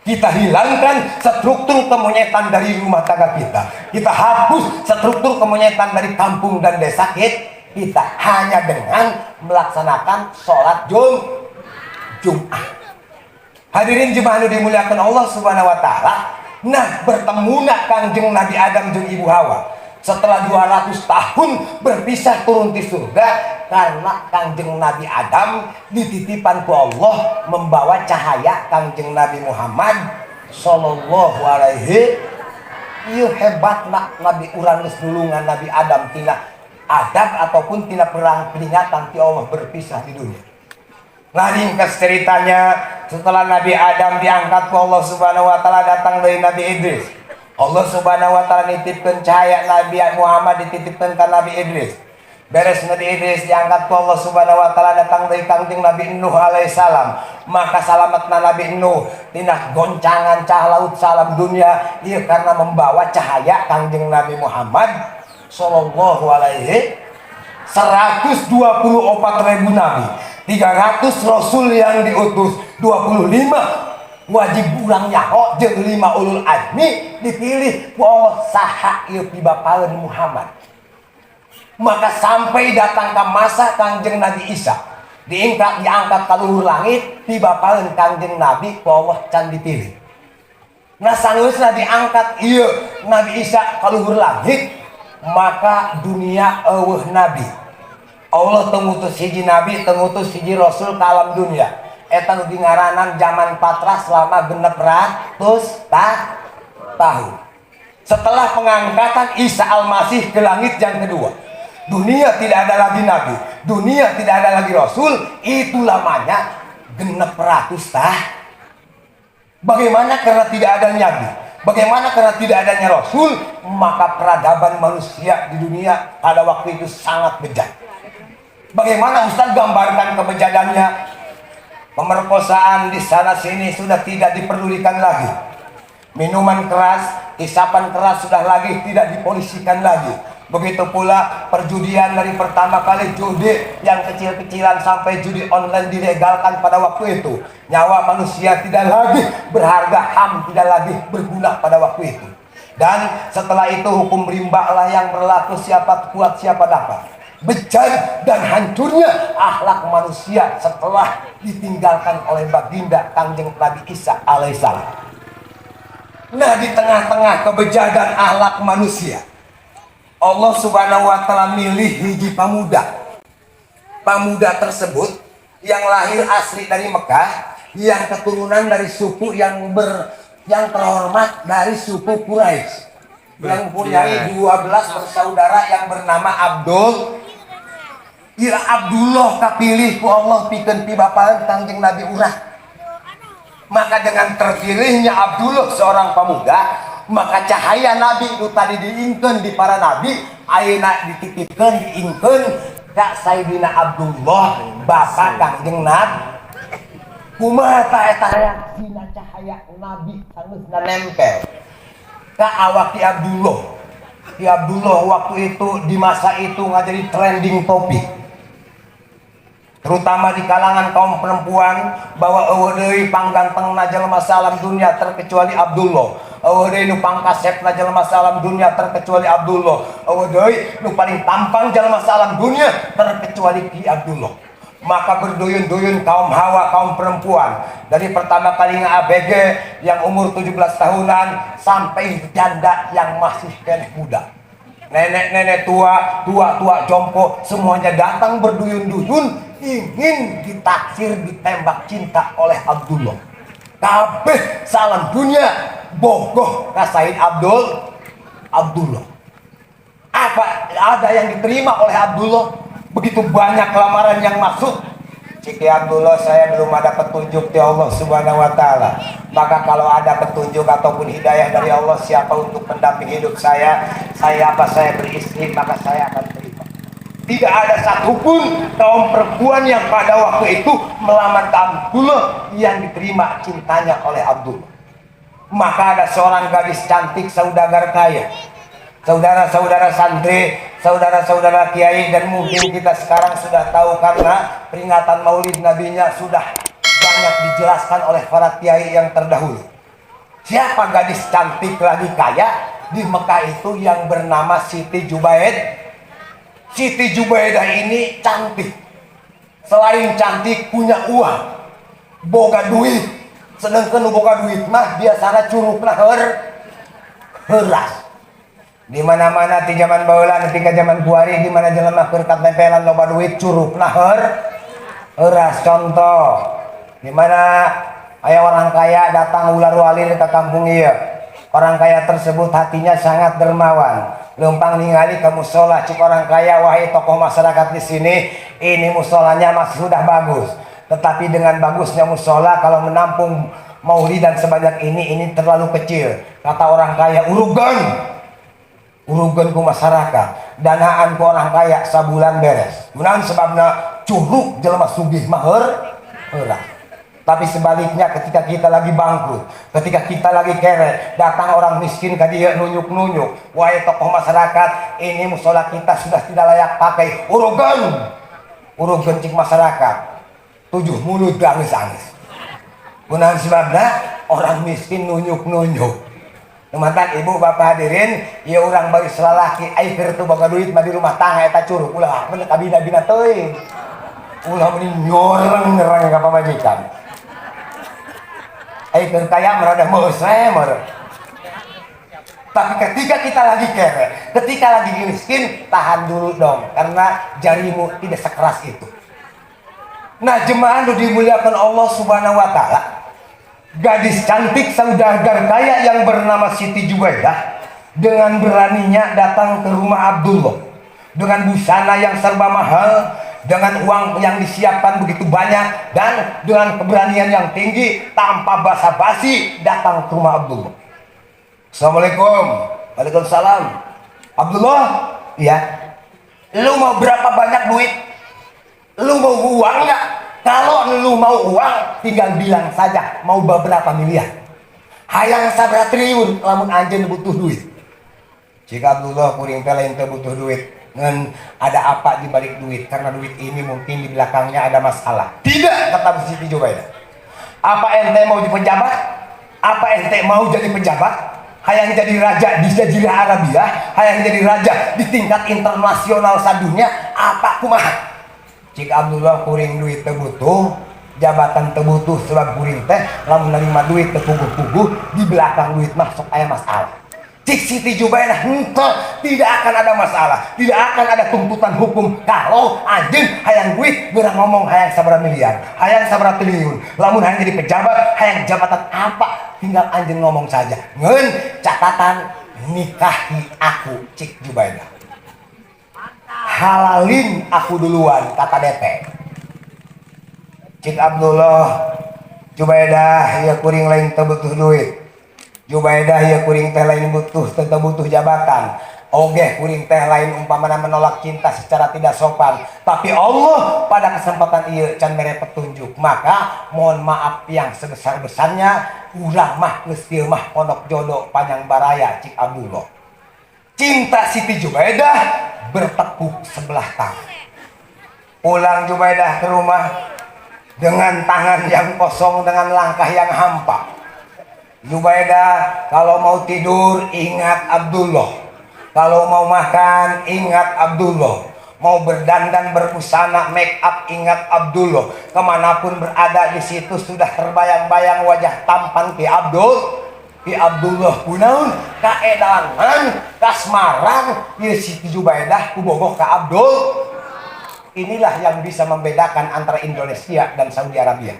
Speaker 2: Kita hilangkan struktur kemonyetan dari rumah tangga kita. Kita hapus struktur kemonyetan dari kampung dan desa kita hanya dengan melaksanakan sholat Jumat. Hadirin jemaah nu dimuliakan Allah Subhanahu wa taala. Nah, bertemu nak Kangjeng Nabi Adam jeung Ibu Hawa. Setelah 200 tahun berpisah turun di surga karena Kangjeng Nabi Adam dititipan ku Allah membawa cahaya Kangjeng Nabi Muhammad sallallahu alaihi. Ieu hebatna Nabi urang geus nulungan Nabi Adam tina adab ataupun tina perang peringatan ti Allah berpisah di dunia. Nah, ringkas ceritanya setelah Nabi Adam diangkat ku Allah Subhanahu wa taala datang dari Nabi Idris. Allah Subhanahu wa taala nitipkeun cahaya Nabi Muhammad dititipkeun ka Nabi Idris. Beres Nabi Idris diangkat ku Allah Subhanahu wa taala datang dari Kangjeng Nabi Nuh alaihissalam. Maka salamatna Nabi Nuh tina goncangan cah laut salam dunia ieu karena membawa cahaya Kangjeng Nabi Muhammad sallallahu alaihi 124.000 nabi, 300 rasul yang diutus, 25 wajib urang nyaho jeung 5 ulul azmi dipilih ku Allah saha ieu pibapaeun Muhammad. Maka sampai datang ke masa Kangjeng Nabi Isa diangkat ke luhur langit pibapaeun Kangjeng Nabi ku Allah can dipilih. Nah saneusna diangkat ieu Nabi Isa ke luhur langit maka dunia eueuh nabi. Allah tengutus hiji nabi, tengutus hiji rasul ke alam dunia. Eta nu dingaranan zaman patra selama 600 tahun. Setelah pengangkatan Isa Al-Masih ke langit yang kedua, dunia tidak ada lagi nabi, dunia tidak ada lagi rasul, itu lamanya 600 tahun. Bagaimana karena tidak ada nabi? Bagaimana karena tidak adanya rasul? Maka peradaban manusia di dunia pada waktu itu sangat bejat. Bagaimana Ustaz gambarkan kebejadannya? Pemerkosaan di sana sini sudah tidak diperdulikan lagi. Minuman keras, isapan keras sudah lagi tidak dipolisikan lagi. Begitu pula perjudian dari pertama kali judi yang kecil-kecilan sampai judi online dilegalkan pada waktu itu. Nyawa manusia tidak lagi berharga, HAM tidak lagi berguna pada waktu itu. Dan setelah itu hukum rimba lah yang berlaku, siapa kuat siapa dapat. Bejat dan hancurnya akhlak manusia setelah ditinggalkan oleh baginda Kangjeng Nabi Isa alaihissalam. Nah, di tengah-tengah kebejadan akhlak manusia, Allah Subhanahu wa taala milih hiji pamuda. Pamuda tersebut yang lahir asli dari Mekah, yang keturunan dari suku yang terhormat dari suku Quraisy, yang mempunyai 12 bersaudara yang bernama Abdul. Ira Abdullah kapilih ku Allah pikeun pibapaeun Kangjeng Nabi urang. Maka dengan terpilihnya Abdullah seorang pemuda, maka cahaya Nabi itu tadi diingkeun di para nabi ayeuna dititipkeun diingkeun ka Sayyidina Abdullah bapak Kangjeng Nabi. Kumaha eta reaksina cahaya Nabi saneusna nempel ka awak Ki Abdullah. Ki Abdullah waktu itu di masa itu ngajadi trending topik, terutama di kalangan kaum perempuan, bahwa eueuh deui panggantengna jelema salam dunia terkecuali Abdullah. Eueuh deui nu pangkasepna jelema salam dunia terkecuali Abdullah. Eueuh deui nu paling tampang jelema salam dunia terkecuali Ki Abdullah. Maka berduyun-duyun kaum hawa, kaum perempuan, dari pertama kali nge-ABG yang umur 17 tahunan sampai janda yang masih kene muda, nenek-nenek tua, tua-tua jompo, semuanya datang berduyun-duyun ingin ditaksir, ditembak cinta oleh Abdullah. Kabeh salam dunia bogoh ka Said Abdullah. Apa ada yang diterima oleh Abdullah? Begitu banyak lamaran yang masuk. Ciki Abdullah, saya belum ada petunjuk dari Allah Subhanahu wa Ta'ala. Maka kalau ada petunjuk ataupun hidayah dari Allah, siapa untuk pendamping hidup saya beristri, maka saya akan terima. Tidak ada satupun kaum perempuan yang pada waktu itu melamar Abdullah yang diterima cintanya oleh Abdullah. Maka ada seorang gadis cantik, saudagar kaya, saudara-saudara santri, saudara-saudara kiai, dan mungkin kita sekarang sudah tahu karena peringatan Maulid Nabinya sudah banyak dijelaskan oleh para kiai yang terdahulu. Siapa gadis cantik lagi kaya di Mekah itu yang bernama Siti Jubaidah. Siti Jubaidah ini cantik. Selain cantik, punya uang, boga duit. Sedangkan boga duit mah biasanya curugna heras. Di mana-mana di zaman baheula nepi ka zaman kuari, di mana jelema keur katempelan loba duit curugna heuras. Contoh, di mana aya orang kaya datang ular walir ke kampung ieu. Orang kaya tersebut hatinya sangat dermawan, lempang ningali ke musola. Cik orang kaya, wahai tokoh masyarakat di sini, ini musolanya masih sudah bagus, tetapi dengan bagusnya musola kalau menampung maulidan sebanyak ini terlalu kecil. Kata orang kaya, urugan ku masyarakat, danaan ku orang kaya sabulan beres. Munahan sebabna curug jelema sugih mah heurah. Tapi sebaliknya ketika kita lagi bangkrut, ketika kita lagi kere, datang orang miskin ka dieu nunjuk-nunjuk, wahai tokoh masyarakat, ini musola kita sudah tidak layak pakai. Urugan cik masyarakat, 7 mulut gangis-angis. Munahan sebabna orang miskin nunjuk-nunjuk. Teman-teman, ibu bapak hadirin, ya orang bari selalaki air tu boga duit mah di rumah tangga eta curug ulah bener kabina-bina teuing. Ulah meni nyoreng-nyoreng ka pamajikan. Air kaya merada meusre. Tapi ketika kita lagi kere, ketika lagi miskin, tahan dulu dong, karena jarimu tidak sekeras itu. Nah, jemaah nu dimuliakan Allah Subhanahu wa Ta'ala, gadis cantik saudagar kaya yang bernama Siti Jubaidah dengan beraninya datang ke rumah Abdullah dengan busana yang serba mahal, dengan uang yang disiapkan begitu banyak, dan dengan keberanian yang tinggi tanpa basa-basi datang ke rumah Abdullah. Assalamualaikum. Waalaikumsalam. Abdullah, ya, lu mau berapa banyak duit? Lu mau uang nggak? Kalau lu mau uang, tinggal bilang saja mau beberapa miliar. Hayang sabra triliun lamun anjeun butuh duit. Jika Abdullah kuring teh lain teh butuh duit, ngan ada apa di balik duit? Karena duit ini mungkin di belakangnya ada masalah. Tidak, kata Siti Jubaidah. Apa ente mau jadi pejabat? Apa ente mau jadi pejabat? Hayang jadi raja di Jazirah Arabia, hayang jadi raja di tingkat internasional sadunya, apa kumaha? Jika Abdullah kuring duit tebutuh, jabatan tebutuh, sebab kuring teh lamun nerima duit tepuguh-puguh, di belakang duit masuk aya masalah. Cik Siti Jubaidah, tidak akan ada masalah, tidak akan ada tuntutan hukum kalau anjeun hayang duit geurang ngomong hayang sabaraha miliar, hayang sabaraha triliun. Lamun hayang jadi pejabat, hayang jabatan apa, tinggal anjeun ngomong saja. Ngeun catatan nikahi aku Cik Jubaidah. Halalin aku duluan, kata DP. Cik Abdullah Jubaidah, ya kuring lain teu butuh duit. Jubaidah ya kuring teh lain butuh tentu butuh jabatan. Oge kuring teh lain umpamana menolak cinta secara tidak sopan, tapi Allah pada kesempatan ieu can mere petunjuk. Maka mohon maaf yang sebesar-besarnya, urang mah geus ieu mah pondok jodoh panjang baraya cik Abdullah. Cinta Siti Jubaidah bertepuk sebelah tangan. Pulang Jubaidah ke rumah dengan tangan yang kosong, dengan langkah yang hampa. Jubaidah kalau mau tidur ingat Abdullah. Kalau mau makan, ingat Abdullah. Mau berdandan, berbusana, make up, ingat Abdullah. Kemanapun berada di situ sudah terbayang-bayang wajah tampan Ki Abdullah kunaun, kaedangan, kasmaran, ya Siti Jubaidah kubogoh ka Abdul. Inilah yang bisa membedakan antara Indonesia dan Saudi Arabia.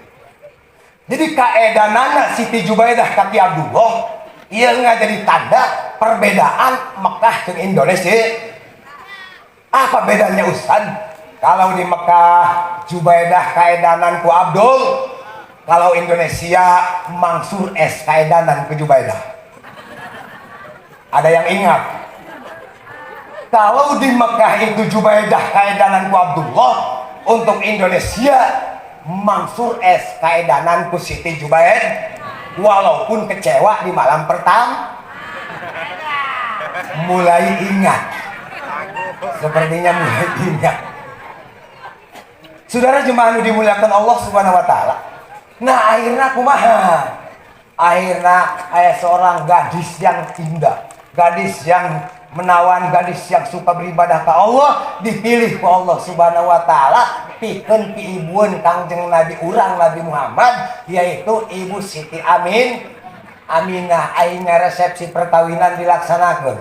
Speaker 2: Jadi kaedanana Siti Jubaidah ka Ki Abdullah, ia nggak jadi tanda perbedaan Mekah dengan Indonesia. Apa bedanya Ustaz? Kalau di Mekah Jubaidah kaedanan ku Abdul, kalau Indonesia Mansur S kaedanan ku Jubaidah. Ada yang ingat? Kalau di Mekah itu Jubaidah kaedanan ku Abdullah, untuk Indonesia Mansur S kaedanan ku Siti Jubaidah. Walaupun kecewa di malam pertama, mulai ingat. Sepertinya mulai ingat. Saudara jemaah dimuliakan Allah Subhanahu wa taala. Nah, akhirnya kumaha? Akhirnya seorang gadis yang indah, gadis yang menawan, gadis yang suka beribadah ke Allah, dipilih ke Allah Subhanahu wa taala pikeun piibuan Kangjeng Nabi urang Nabi Muhammad, yaitu Ibu Siti Aminah. Ayeuna resepsi perkawinan dilaksanakeun.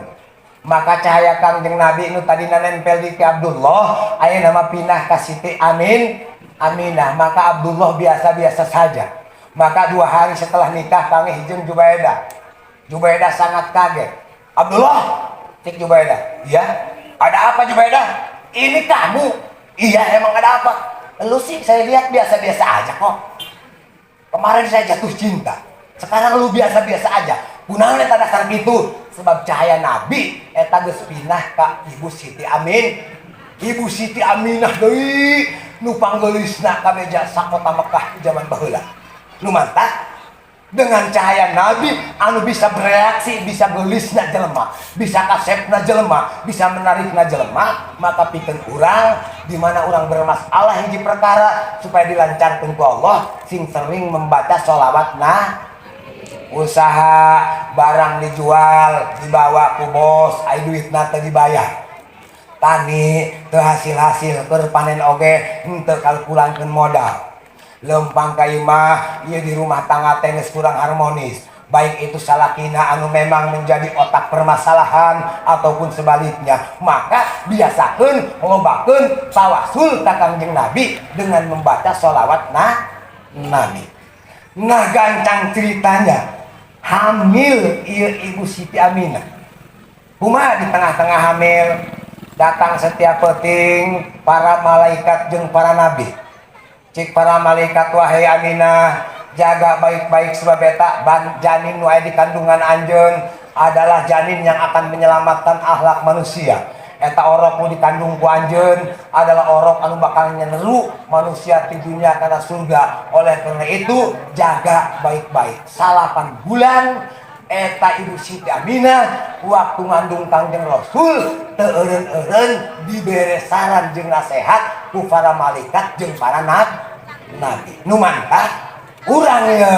Speaker 2: Maka cahaya Kangjeng Nabi nu tadina nempel di Ki Abdullah, ayeuna mah pindah ka Siti Aminah. Maka Abdullah biasa-biasa saja. Maka 2 hari setelah nikah kami jeung Jubaidah. Jubaidah sangat kaget. Abdullah, cik Jubaidah, iya? Ada apa Jubaidah? Ini kamu? Iya, emang ada apa? Lu sih saya lihat biasa-biasa aja kok. Kemarin saya jatuh cinta, sekarang lu biasa-biasa aja. Kunaon eta dasar gitu? Sebab cahaya Nabi eta geus pindah ka Ibu Siti Ibu Siti Aminah deui nu panggeulisna ka meja sakota Mekah zaman baheula. Nu mantap dengan cahaya Nabi anu bisa bereaksi, bisa gelisna jelema, bisa kasepna jelema, bisa menarikna jelema. Maka pikeun urang di mana urang bermasalah hiji perkara supaya dilancarkeun ku Allah, sing sering membaca sholawat usaha barang dijual dibawa ku bos, aya duitna teu dibayar. Tani teu hasil-hasil keur panen oge henteu kalkulankeun modal. Lempang ka imah ieu di rumah tangga teh geus kurang harmonis, baik itu salakina anu memang menjadi otak permasalahan ataupun sebaliknya. Maka biasakeun lobakeun tawasul ka Kangjeng Nabi dengan membaca sholawat Nabi. Nah, gancang ceritanya hamil ieu Ibu Siti Aminah. Kumaha di tengah-tengah hamil datang setiap penting para malaikat jeung para nabi. Cik para malaikat, wahai Aminah, jaga baik-baik sebab eta janin nu aya di kandungan anjeun adalah janin yang akan menyelamatkan akhlak manusia. Eta orok nu dikandung ku anjeun adalah orok anu bakal nyeneru manusia di dunia kana surga. Oleh karena itu jaga baik-baik. 8 bulan eta Ibu Siti Aminah waktu ngandung Kangjeng Rasul teu eureun-eureun dibere saran jeung nasihat ku para malaikat jeung para nabi. Nu mantap urang ye.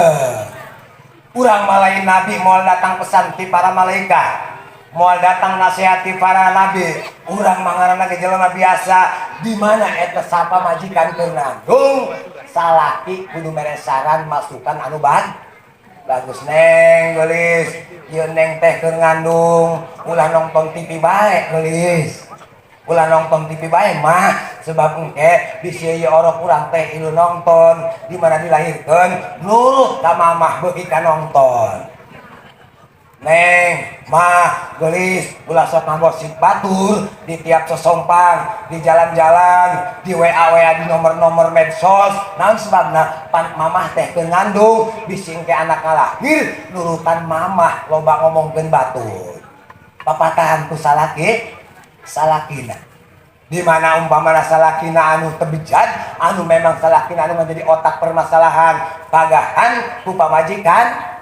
Speaker 2: Urang malain nabi moal datang pesan ti para malaikat, moal datang nasihati para nabi. Urang mangarana ge jelema biasa, di mana eta sapa majikan keur nanggung salaki kudu mere saran masukan anu bagus. Neng geulis, ieu neng teh keur ngandung, ulah nonton TV bae geulis. Ulah nonton TV bae mah, sebab engke bisi ieu orok urang teh ieu nonton di mana dilahirkeun nurut ka mamah beuki ka nonton. Neng, mah, gelis, ulah sok ngagosip batur di tiap sesompang, di jalan-jalan, di WA-WA, di nomor-nomor medsos. Naon sebabna pan mamah teh teu ngandung, bising ke anak ngalahir, nurutan mamah loba ngomongkeun batur. Papatahan ku salaki, salakina. Di mana umpamana salakina anu tebejat, anu memang salakina anu menjadi otak permasalahan, pagahan ku pamajikan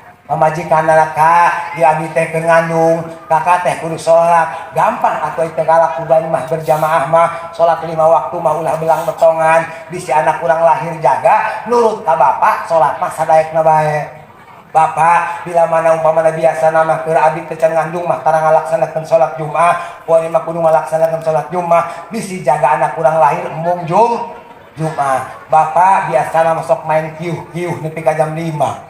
Speaker 2: nalaka di abdi teh keur ngandung, kakak teh kudu sholat gampang atuh teh kalakuban mah berjamaah mah sholat 5 waktu mah ulah belang betongan, bisi anak urang lahir jaga nurut ka bapak sholat mah sadaekna bae. Bapak bila mana umpamana biasa nama keur abdi teh can ngandung mah tara ngalaksanakeun sholat Jumat, poe mah kudu ngalaksanakeun sholat Jumat, bisi jaga anak urang lahir embung Jumat. Bapak biasa nama sok main kiuh-kiuh nepi ka jam 5.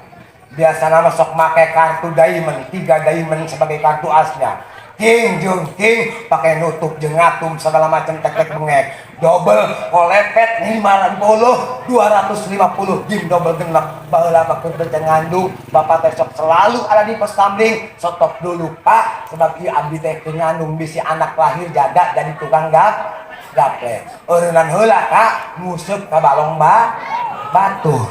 Speaker 2: Biasa nama sok make kartu diamond, 3 diamond sebagai kartu asnya. King jeung king pakai nutup jeung ngatum segala macam tek-tek bengek. Double kolepet 50 250 gim double genep baheula mah keur teu ngandung. Bapak teh sok selalu ada di pos kamling. Stop dulu Pak, sebab ieu abdi teh teu ngandung bisi anak lahir jaga jadi tukang gaple. Eureunnan heula Kak, nguseup ka balong batur.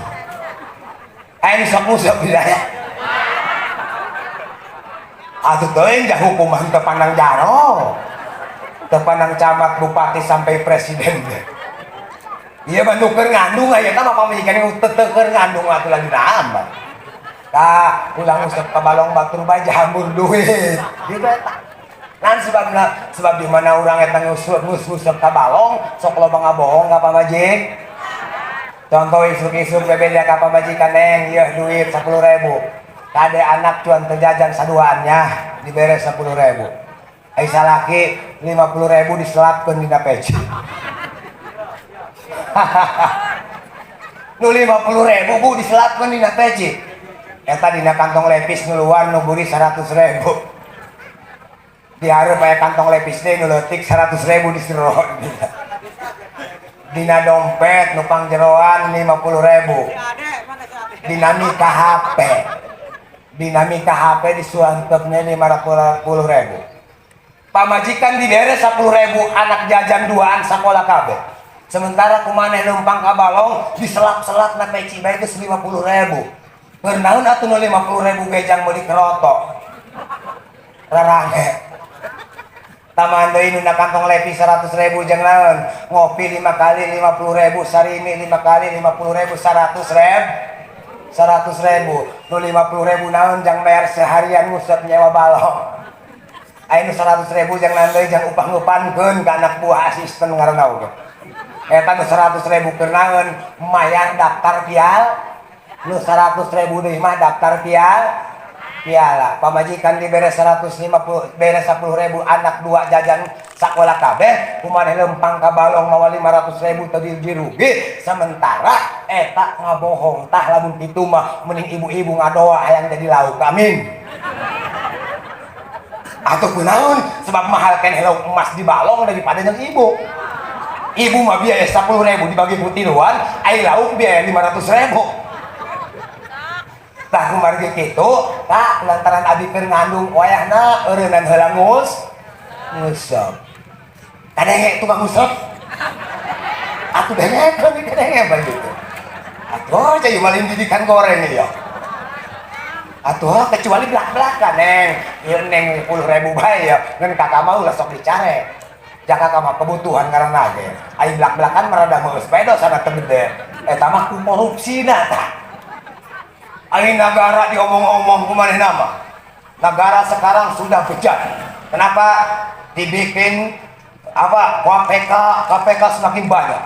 Speaker 2: Ayo sok musuk ya. Atuh teuing jah hukuman teu pandang jaro. Teu pandang camat, bupati sampai presiden. Ieu mah nu keur ngandung aya tah mah pamajikan teu keur ngandung atuh lagi naon. Kak, ulang musuk ka balong batur bae jambur duit. Gitu eta. Lan sebab di mana urang eta ngusuk ka balong sok loba ngabohong ka pamajik. Contoh isuk-isuk bebeda ka pamajikan neng, ieu duit 10.000. Kade anak cuan terjajan saduannya diberes 10.000. Ai salaki 50.000 diselapkeun dina peci. Nu 50.000 Bu diselapkeun dina peci. Eta dina kantong lepis nu luar nu buri 100.000. Dihareup aya kantong lepis teh nu leutik 100.000 disero. Dina dompet nupang jeroan 50.000. Dinamika HP disuantepnya 540.000. Pamajikan diberes 10.000, anak jajan duaan sekolah kabeh. Sementara kumaneh numpang ka balong diselap-selap na peci bae geus 50.000. Keur naon atuh nu 50.000 gejang meuli kerotok. Rarange. Taman deui nu na kantong lepi 100.000 jeung naon? Ngopi 5 kali 50.000, sarimi 5 kali 50.000, 100.000. Nu 50.000 naon jang bayar seharian ngusep nyewa balong. Aya nu 100.000 jeung naon deui jang upah-upahkeun ka anak buah asisten ngaranna oge. Eta nu 100.000 keur naon? Mayar daftar pial. Nu 100.000 deui mah daftar piala. Pamajikan diberes 10.000 anak 2 jajan sakola kabeh, kumaneh lempang ka balong mawa 500.000 teu dirugi. Sementara eta ngabohong tah lamun kitu mah mending ibu-ibu ngadoa hayang jadi lauk. Amin. Atuh kunaon? Sebab mahal keneh lauk emas di balong daripada jeung ibu. Ibu mah biaya 10.000 dibagi ku tiluan, ai lauk biaya 500.000. Tah kumargi kitu, Kak, lantaran abdi keur ngandung wayahna eureunnan heula nguseup. Kadenge tukang nguseup. Atuh dengekeun kadenge bae kitu. Atuh jadi malin didikan goreng ieu. Atuh kecuali belak-belakan neng. Ieu neng 10.000 bae ya, ngan kakak mah ulah sok dicare. Jaka kakak mah kebutuhan karena ge. Ai belak-belakan marada meus bae dosana teu gede. Eta mah ku korupsina tah. Ini negara diomong-omong kumaneh nama. Negara sekarang sudah bejat. Kenapa? Dibikin KPK semakin banyak.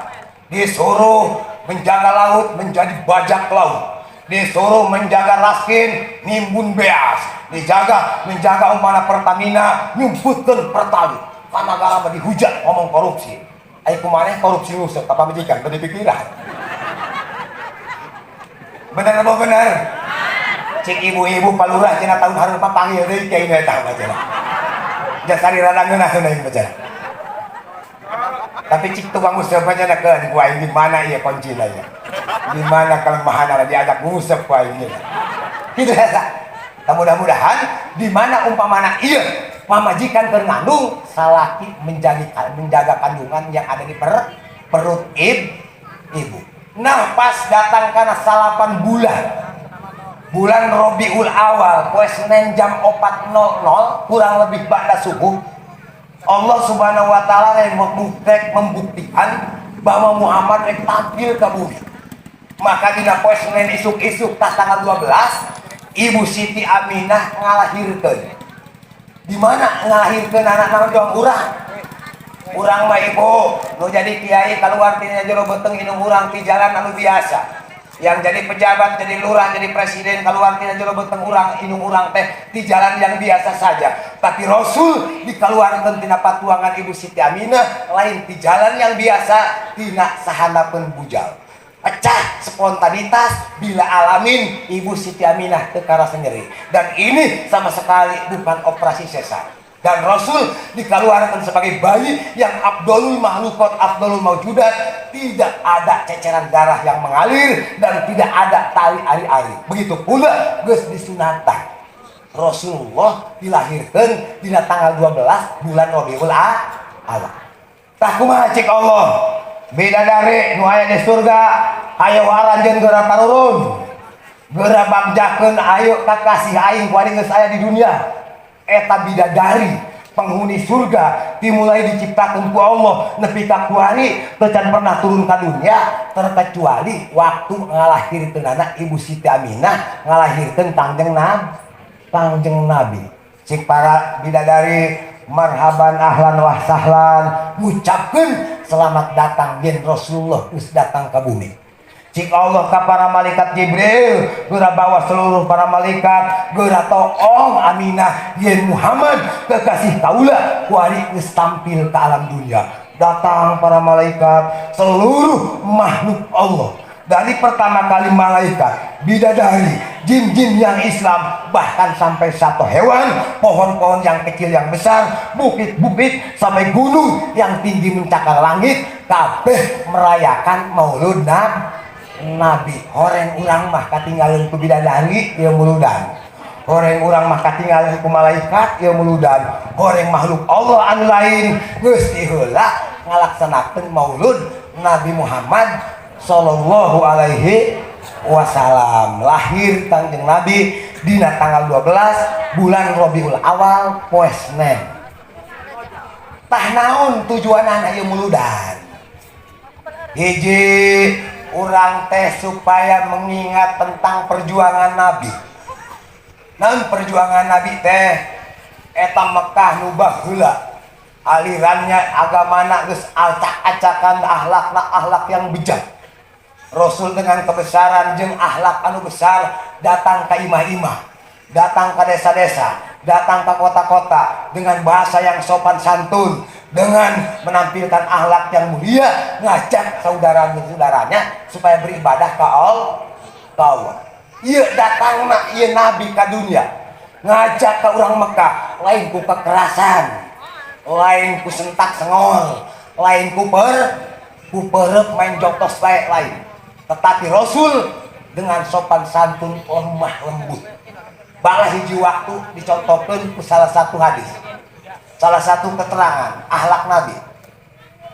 Speaker 2: Disuruh menjaga laut menjadi bajak laut. Disuruh menjaga raskin nimbun beas. Menjaga umpana Pertamina nyumputkeun Pertalite. Ka negara mah dihujat ngomong korupsi. Ai kumaneh korupsi nguseup ka pamajikan teu dipikiran. Bener apa bener? Cik ibu-ibu palurah cenah tahun hareup panggil deui kiai eta mah cenah. Jasari radangeunah heuneung mah cenah. Tapi cik tukang nguseup mah cenah keun ku aing di mana ieu kuncina ieu. Di mana kelemahanna diajak nguseup ku aing ieu. Kitu eta. mudah-mudahan di mana umpamana iya pamajikan ngandung salaki menjaga kandungan yang ada di perut ibu. Nah pas datang karena salapan bulan Robiul Awal poe Senin jam 4.00 kurang lebih pada subuh, Allah Subhanahu wa taala yang membuktikan bahwa Muhammad rek tampil ke bumi. Maka dina poe Senin isuk-isuk tas tanggal 12 Ibu Siti Aminah ngalahirkeun. Di mana ngalahirkeun anak doang urang mah ibu nu jadi kiai keluar tina jero beteng inung urang ti jalan anu biasa. Yang jadi pejabat, jadi lurah, jadi presiden keluar tina jero beteng urang inung urang teh di jalan yang biasa saja. Tapi Rasul dikeluarkeun tina patuangan Ibu Siti Aminah lain di jalan yang biasa tina sahandapeun bujal. Pecah spontanitas bila alamin Ibu Siti Aminah teu karasa nyeri. Dan ini sama sekali bukan operasi sesar. Dan Rasul dikeluarkan sebagai bayi yang Abdulul Mahlukat, Abdulul Mawjudat, tidak ada ceceran darah yang mengalir dan tidak ada tali ari-ari. Begitu pula geus disunatan. Rasulullah dilahirkan di tanggal 12 bulan Rabiul Awal. Tah kumaha cik Allah? Bidadari nu aya di surga aya waranjeun geura tarurun. Geura bagjakeun ayo kakasih aing kuari geus aya di dunia. Eta bidadari penghuni surga dimulai diciptakan ku Allah nepi ka kuari teu can pernah turun ka dunia terkecuali waktu ngalahirkeun anak Ibu Siti Aminah ngalahirkeun Kangjeng Nabi. Cik para bidadari marhaban ahlan wa sahlan ngucapkeun selamat datang yen Rasulullah geus datang ka bumi. Cik Allah ka para malaikat Jibril geura bawa seluruh para malaikat geura toong Aminah yen Muhammad kekasih kaula kuari geus tampil ke alam dunia. Datang para malaikat seluruh makhluk Allah dari pertama kali malaikat, bidadari, jin-jin yang Islam, bahkan sampai satu hewan, pohon-pohon yang kecil yang besar, bukit-bukit sampai gunung yang tinggi mencakar langit, kabeh merayakan Maulud Nabi. Horeng urang mah katinggalan ku bidadari ieu muludan. Horeng urang mah katinggalan ku malaikat ieu muludan. Horeng makhluk Allah anu lain geus heula ngalaksanakeun Maulud Nabi Muhammad sallallahu alaihi wasallam. Lahir Kangjeng Nabi dina tanggal 12 bulan Rabiul Awal poe Senin. Tah naon tujuanana ieu muludan? Hiji urang teh supaya mengingat tentang perjuangan Nabi. Namun perjuangan Nabi teh eta Mekah nu baheula alirannya agamana geus acak-acakan akhlak yang bijak. Rasul dengan kebesaran jeung akhlak anu besar datang ke imah-imah, datang ke desa-desa, datang ke kota-kota dengan bahasa yang sopan santun, dengan menampilkan akhlak yang mulia, ngajak saudara-saudaranya supaya beribadah ke Allah. Ieu datangna ieu nabi ka dunia, ngajak ke orang Mekah, lain ku kekerasan, lain ku sentak sengol, lain ku perep main joktos bae lain. Tetapi Rasul dengan sopan santun lemah lembut. Bala hiji waktu dicontohkeun ku salah satu hadis. Salah satu keterangan akhlak Nabi.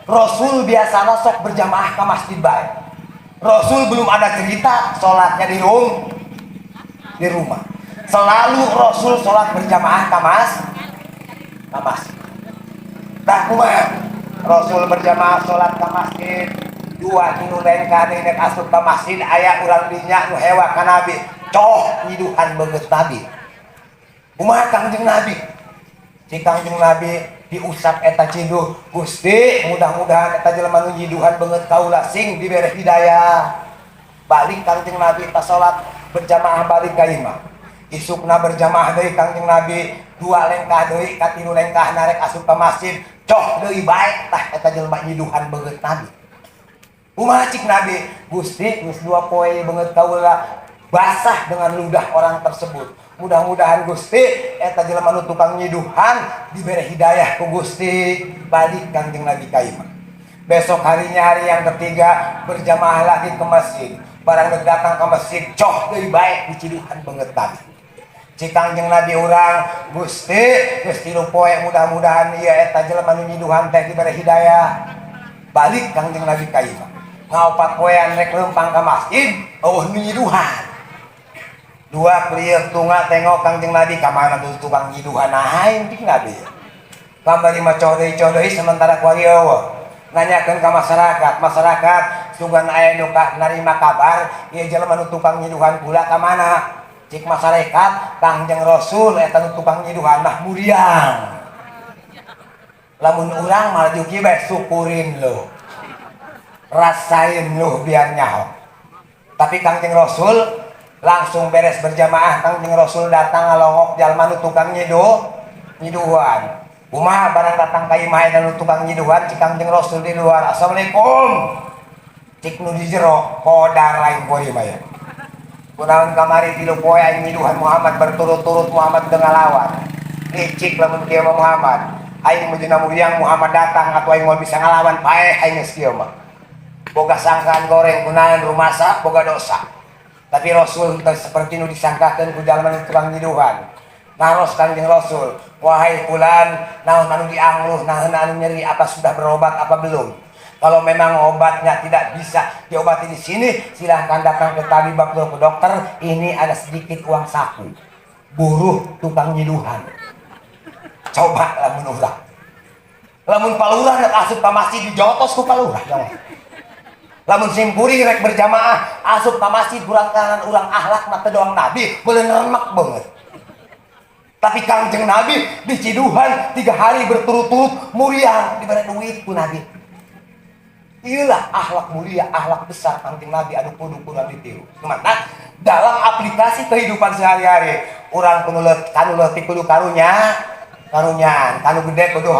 Speaker 2: Rasul biasanya sok berjamaah ke masjid bae. Rasul belum ada cerita sholatnya di rumah. Selalu Rasul sholat berjamaah ke masjid. Tah kumaha? Rasul berjamaah sholat ke masjid. Dua inu lain kade nek asup ke masjid aya urang dinya nu hewa ka Nabi. Coh nyiduhan beungeut Nabi. Kumaha Kangjeng Nabi? Si Kangjeng Nabi diusap eta ciduh, Gusti mudah-mudahan eta jelema nu nyiduhan beungeut kaula sing dibere hidayah. Balik Kangjeng Nabi ta salat berjamaah balik ka imah. Isukna berjamaah deui Kangjeng Nabi, dua lengkah deui ka tilu lengkah narek asup ka masjid, coh deui bae tah eta jelema nyiduhan beungeut Nabi. Kumaha cik Nabi? Gusti geus dua poe beungeut kaula basah dengan ludah orang tersebut. Mudah-mudahan Gusti eta jelema nu tukang nyiduhan diberi hidayah ku Gusti. Balik Kangjeng Nabi ka imah. Besok harinya hari yang ketiga berjamaah lagi ke masjid. Barang datang ke masjid coh deui bae diciduhan beungeut Nabi. Cik Kangjeng Nabi urang Gusti geus 3 poe mudah-mudahan ieu eta jelema nu nyiduhan teh dibere hidayah. Balik Kangjeng Nabi ka imah. Ngaopat poean rek leumpang ka masjid, eueuh nu nyiduhan. 2 klieur tunga tengok Kangjeng Nabi ka mana tuh tukang nyiduhan aing cik Nabi. Kambari mah codeui sementara ku eueuh. Nanyakeun ka masyarakat sugan aya nu narima kabar ieu jelema nu tukang nyiduhan kula ka mana? Cik masyarakat Kangjeng Rasul eta nu tukang nyiduhan mah muriang. Lamun urang maju kieu bae syukurin lo. Rasain lo biar nyaho. Tapi Kangjeng Rasul langsung beres berjamaah. Kangjeng Rasul datang ngalongok jalma nu tukang nyiduhan. Kumaha barang datang ka imah nu tukang nyiduhan cik Kangjeng Rasul di luar. Assalamualaikum. Cik nu di jero kodar lain poe mah ya. Kunaon kamari 3 poe aing nyiduhan Muhammad berturut-turut Muhammad dengan lawan. Licik lamun kieu mah Muhammad. Aing mujuna muriang Muhammad datang atuh aing moal bisa ngalawan paeh aing geus kieu mah. Boga sangkaan goreng kunaon rumasa boga dosa. Tapi Rasul seperti nu disangkakeun ku jalma nu tukang nyiduhan. Naros Kangjeng Rasul, wahai fulan, naon anu diangluh, naon anu nyeri, apa sudah berobat apa belum? Kalau memang obatnya tidak bisa diobati di sini, silahkan datang ke tabib atau ke dokter. Ini ada sedikit uang saku. Buruh tukang nyiduhan. Coba lamun urang. Lamun palurah rek asup ka masjid dijotos ku palurah. Lamun simpuring rek berjamaah asup ka masjid burangan urang akhlak mah teu doang Nabi, beuleun remek banget. Tapi Kangjeng Nabi di ciduhan 3 hari berturut-turut muriang diberi duit ku Nabi. Inilah akhlak mulia, akhlak besar Kangjeng Nabi anu kudu ditiru. Maka dalam aplikasi kehidupan sehari-hari, urang kanu leutik kudu karunyaan, kanu gede kudu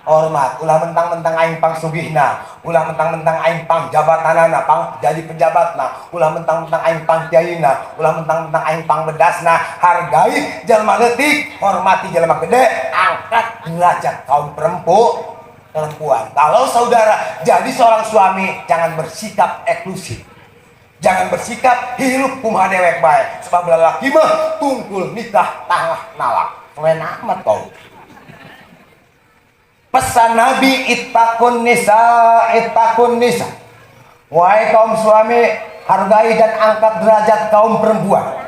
Speaker 2: hormat. Ulah mentang-mentang aing pang sugihna, ulah mentang-mentang aing pang jabatanana, pang jadi pejabatna, ulah mentang-mentang aing pang kiaina, ulah mentang-mentang aing pang bedasna. Hargai jalma leutik, hormati jalma gede, angkat derajat kaum perempuan. Kalau saudara jadi seorang suami, jangan bersikap eksklusif, jangan bersikap hirup kumaha dewek bae. Sebab lalaki mah tungkul nikah tangah nalak keren amat kau. Pesan Nabi ittaqun nisa. Wahai kaum suami, hargai dan angkat derajat kaum perempuan.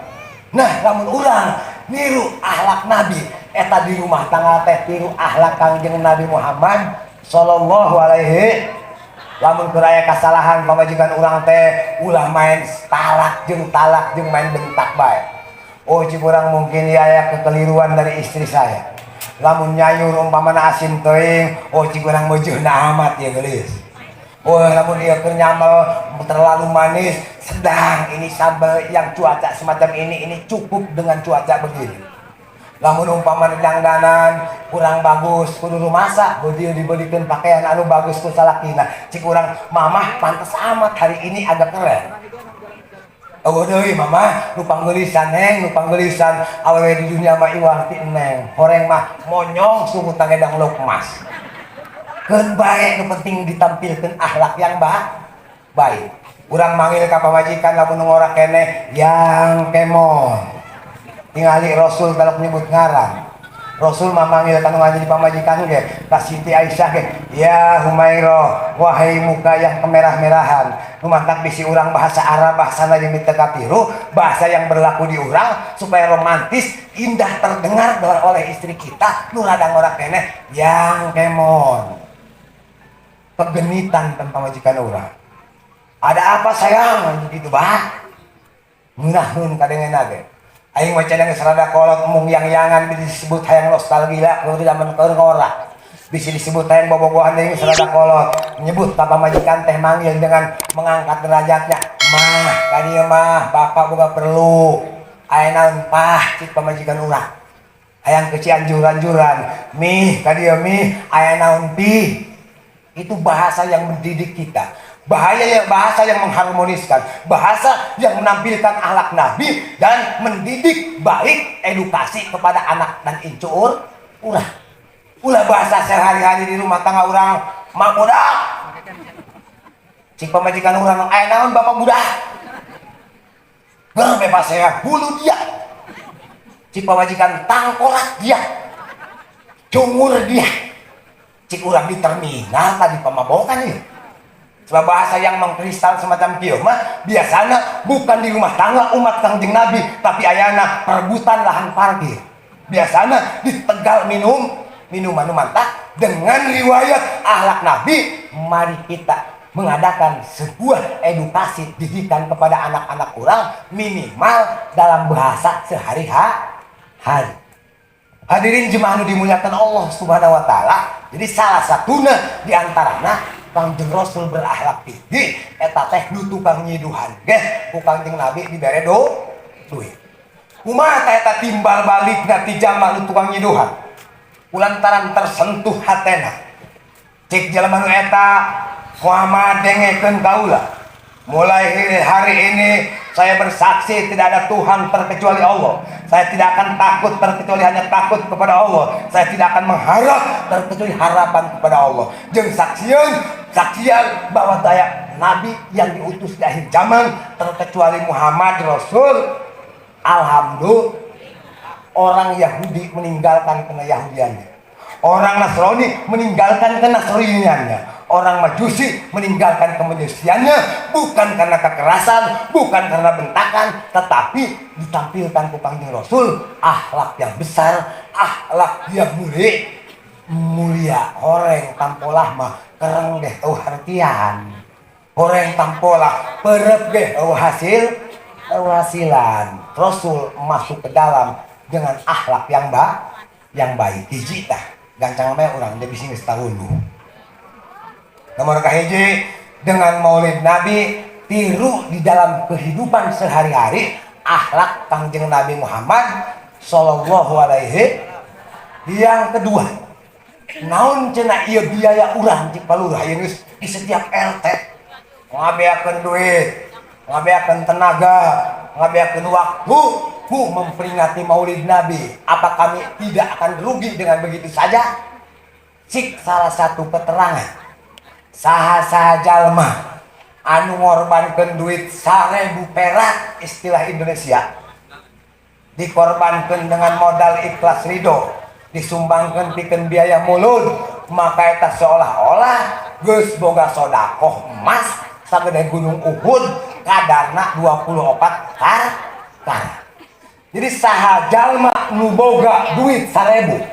Speaker 2: Nah, lamun urang niru akhlak Nabi eta di rumah tangga teh tiru akhlak Kangjeng Nabi Muhammad sallallahu alaihi. Lamun keraya kesalahan pamajikan urang teh ulah main talak jeung main bentak bae. Oh cik urang mungkin aya kekeliruan dari istri saya. Lamun nyayur umpamana asin teuing, oh cik urang meujeuna amat ya geulis. Oh lamun ieu keur nyambel terlalu manis, sedang ini sambal yang cuaca semacam ini cukup dengan cuaca begini. Lamun umpamana dangdanan kurang bagus kudu rumasak, beudieu dibelikeun pakaian anu bagus ku salakina. Cik urang mamah pantes amat hari ini agak keren. Oh deui mamah nu panggeulisan neng, nu panggeulisan awewe di dunia mah iwarti neng. Horeng mah monyong sungguh tangedang lokmas. Keun bae nu penting ditampilkeun akhlak yang baik. Urang manggil ka pamajikan lamun ngora keneh yang kemon. Tingali Rasul kalau menyebut ngaran. Rasul memanggil kanu ngaji di pamajikan ge ka Siti Aisyah ge, ya Humairah, wahai muka yang kemerah-merahan. Lumantak bisi urang bahasa Arab, bahasana di teu katiru, bahasa yang berlaku di urang supaya romantis, indah terdengar oleh istri kita. Nu rada ngora keneh yang kemon. Pegenitan tanpa majikan urang. Ada apa sayang begitu bah? Munahun kadengeuna ge. Aing maca dengan serada kolot mung yang-yangan disebut hayang nostalgia kudu zaman keur ngora. Bisa disebut hayang bobogohan deui serada kolot. Menyebut tanpa majikan teh manggil dengan mengangkat derajatnya. Mah, ka dieu mah bapak boga perlu. Aya naon pah cik pamajikan urang. Hayang ke Cianjuran. Mih, ka dieu mih, aya naon pi. Itu bahasa yang mendidik kita. Bahasa yang mengharmoniskan, bahasa yang menampilkan akhlak Nabi dan mendidik baik edukasi kepada anak dan incur urang. Ulah bahasa sehari-hari di rumah tangga urang mah budak. Cik pamajikan urang aya naon bapak budak. Bang bebas saya bulu dia. cik pamajikan tangkolak dia, cungur dia, cik urang di terminal tadi pemabokan ya. Sebab bahasa yang mengkristal semacam kieu mah biasanya bukan di rumah tangga umat Kangjeng Nabi, tapi ayana perebutan lahan parkir. Biasanya di Tegal minuman mantap dengan riwayat akhlak Nabi. Mari kita mengadakan sebuah edukasi didikan kepada anak-anak orang minimal dalam bahasa sehari-hari. Hadirin jemaah nu dimuliakan Allah Subhanahu wa taala. Jadi salah satunya di antaranya Kangjeng Rasul berakhlak tinggi eta teh nu tukang nyiduhan ge ku Kangjeng Nabi dibere duit. Kumaha eta timbal balikna ti jamaah nu tukang nyiduhan? Kulantaran tersentuh hatena. Cik jelema nu eta Muhammad dengekeun kaula. Mulai hari ini saya bersaksi tidak ada Tuhan terkecuali Allah. Saya tidak akan takut terkecuali hanya takut kepada Allah. Saya tidak akan mengharap terkecuali harapan kepada Allah. Jeung saksian bahwa saya Nabi yang diutus di akhir zaman terkecuali Muhammad Rasul. Alhamdulillah orang Yahudi meninggalkan keyahudiannya. Orang Nasrani meninggalkan kenasraniannya. Orang Majusi meninggalkan kemajusiannya bukan karena kekerasan, bukan karena bentakan, tetapi ditampilkan ke Kangjeng Rasul akhlak yang besar, akhlak yang mulia. Horeng tampolah mah kereng deh hartian. Horeng tampolah perep deh hasilan. Rasul masuk ke dalam dengan akhlak yang baik. Hiji tah gancang mah urang teh bisi geus tahulu. Nomor kahiji dengan Maulid Nabi tiru di dalam kehidupan sehari-hari akhlak Kangjeng Nabi Muhammad sallallahu alaihi. Yang kedua, naon cenah ieu biaya urang cik palurah aya geus di setiap RT ngabeakeun duit, ngabeakeun tenaga, ngabeakeun waktu ku memperingati Maulid Nabi. Apa kami tidak akan rugi dengan begitu saja? Cik salah satu keterangan saha jalma anu ngorbankeun duit 1000 perak istilah Indonesia dikorbankeun dengan modal ikhlas ridho disumbangkeun pikeun biaya mulud, maka eta seolah-olah geus boga sodakoh emas sagede gunung Uhud kadarna 24 karat. Jadi saha jalma nu boga duit 1000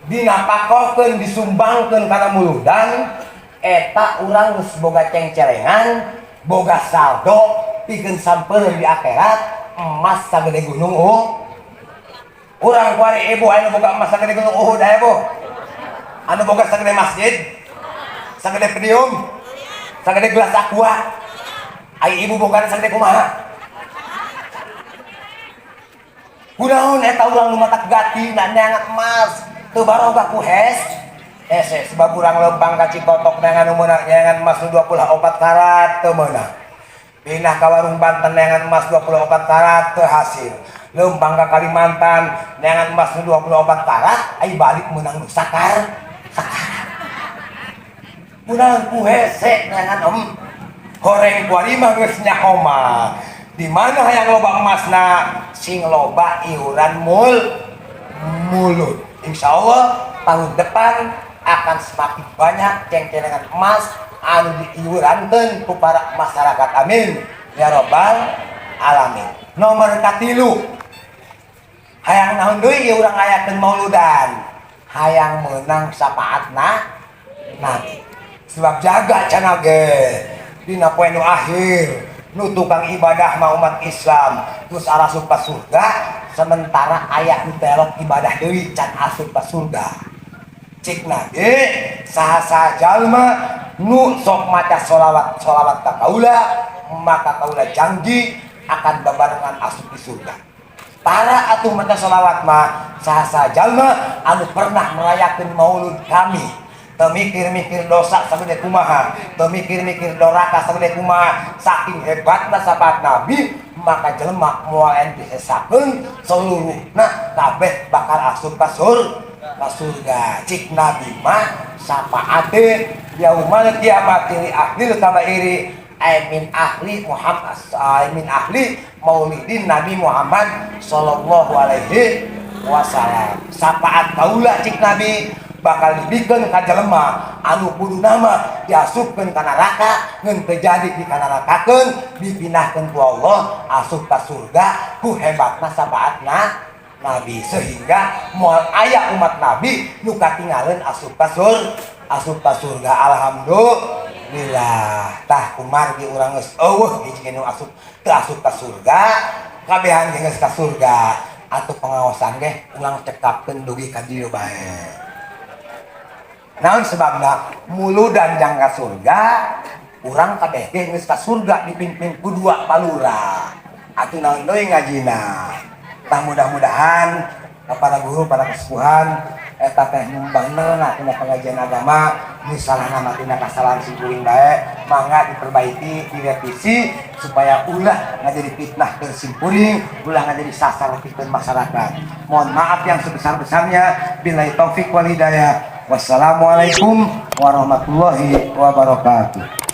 Speaker 2: dinapakohkeun disumbangkeun kana muludan eta urang geus boga cengcelengan, boga saldo pikeun sampeureuh di akhirat emas sagede gunung urang kuari ibu anu boga emas sagede gunung Uhud aya bu? Anu boga sagede masjid, sagede pedium, sagede gelas aqua. Ai ibu boga sagede kumaha? Kunaon eta urang nu matak gati neangan emas teu barogah ku sebab urang lempang ka Cikotok neangan meunang neangan emas 24 karat teu meunang. Pindah ka warung Banten neangan emas 24 karat teu hasil. Lempang ka Kalimantan neangan emas 24 karat ai balik meunang nu sakar. Urang ku hese neangan horeng kuari mah geus nyahoma. Di mana hayang loba emasna sing loba iuran mulut. Insyaallah tahun depan akan semakin banyak cengcelengan emas anu diiurankeun ku para masyarakat. Amin ya rabbal alamin. Nomor katilu hayang naon deui urang ayakeun mauludan, hayang meunang syafaatna Nabi. Sebab jaga cenah ge dina poe nu akhir nu tukang ibadah mah umat Islam terus asup ka surga sementara aya nu telok ibadah deui can asup ka surga. Cik Nabi saha jalma nu sok maca sholawat ka kaula maka kaula janji akan babarengan asup di surga. Para atuh maca sholawat mah saha jalma anu pernah merayakeun maulud kami teu mikir-mikir dosa sagede kumaha, teu mikir-mikir doraka sagede kumaha, saking hebatna syafaat Nabi maka jelema moal ente esakeun seluruhna kabeh bakal asup ka surga. Cik Nabi mah syafaate yaumal kiamat li akhir kabairi min ahli Muhammad, min ahli maulidin Nabi Muhammad sallallahu alaihi wasallam. Sapaat kaula cik Nabi bakal dibikeun ka jelema anu kudu nama diasupkeun ka neraka ngeun terjadi di kana nerakakeun dipindahkeun ku Allah asup ka surga ku hebatna sapaatna Nabi, sehingga moal aya umat Nabi nu katinggalin asup ka surga. Alhamdulillah. Tah kumargi urang geus eueuh hiji nu asup ka surga, kabehan geus ka surga. Atuh pengawasan ge ulang cekapkeun dugi ka dieu bae. Naon sebabna mulu dan jang ka surga, urang kabeh ge geus ka surga dipimpin ku dua palura. Atuh naon deui ngajina. Tah mudah-mudahan para guru, para kesepuhan eta teh nyumbangna tina pengajian agama misalna mah tina kasalahan simkuring bae mangga diperbaiki, direvisi supaya ulah ngajadi fitnah keur simkuring, ulah ngajadi sasar pikeun masyarakat. Mohon maaf yang sebesar-besarnya. Billahi taufik wal hidayah. Wassalamualaikum warahmatullahi wabarakatuh.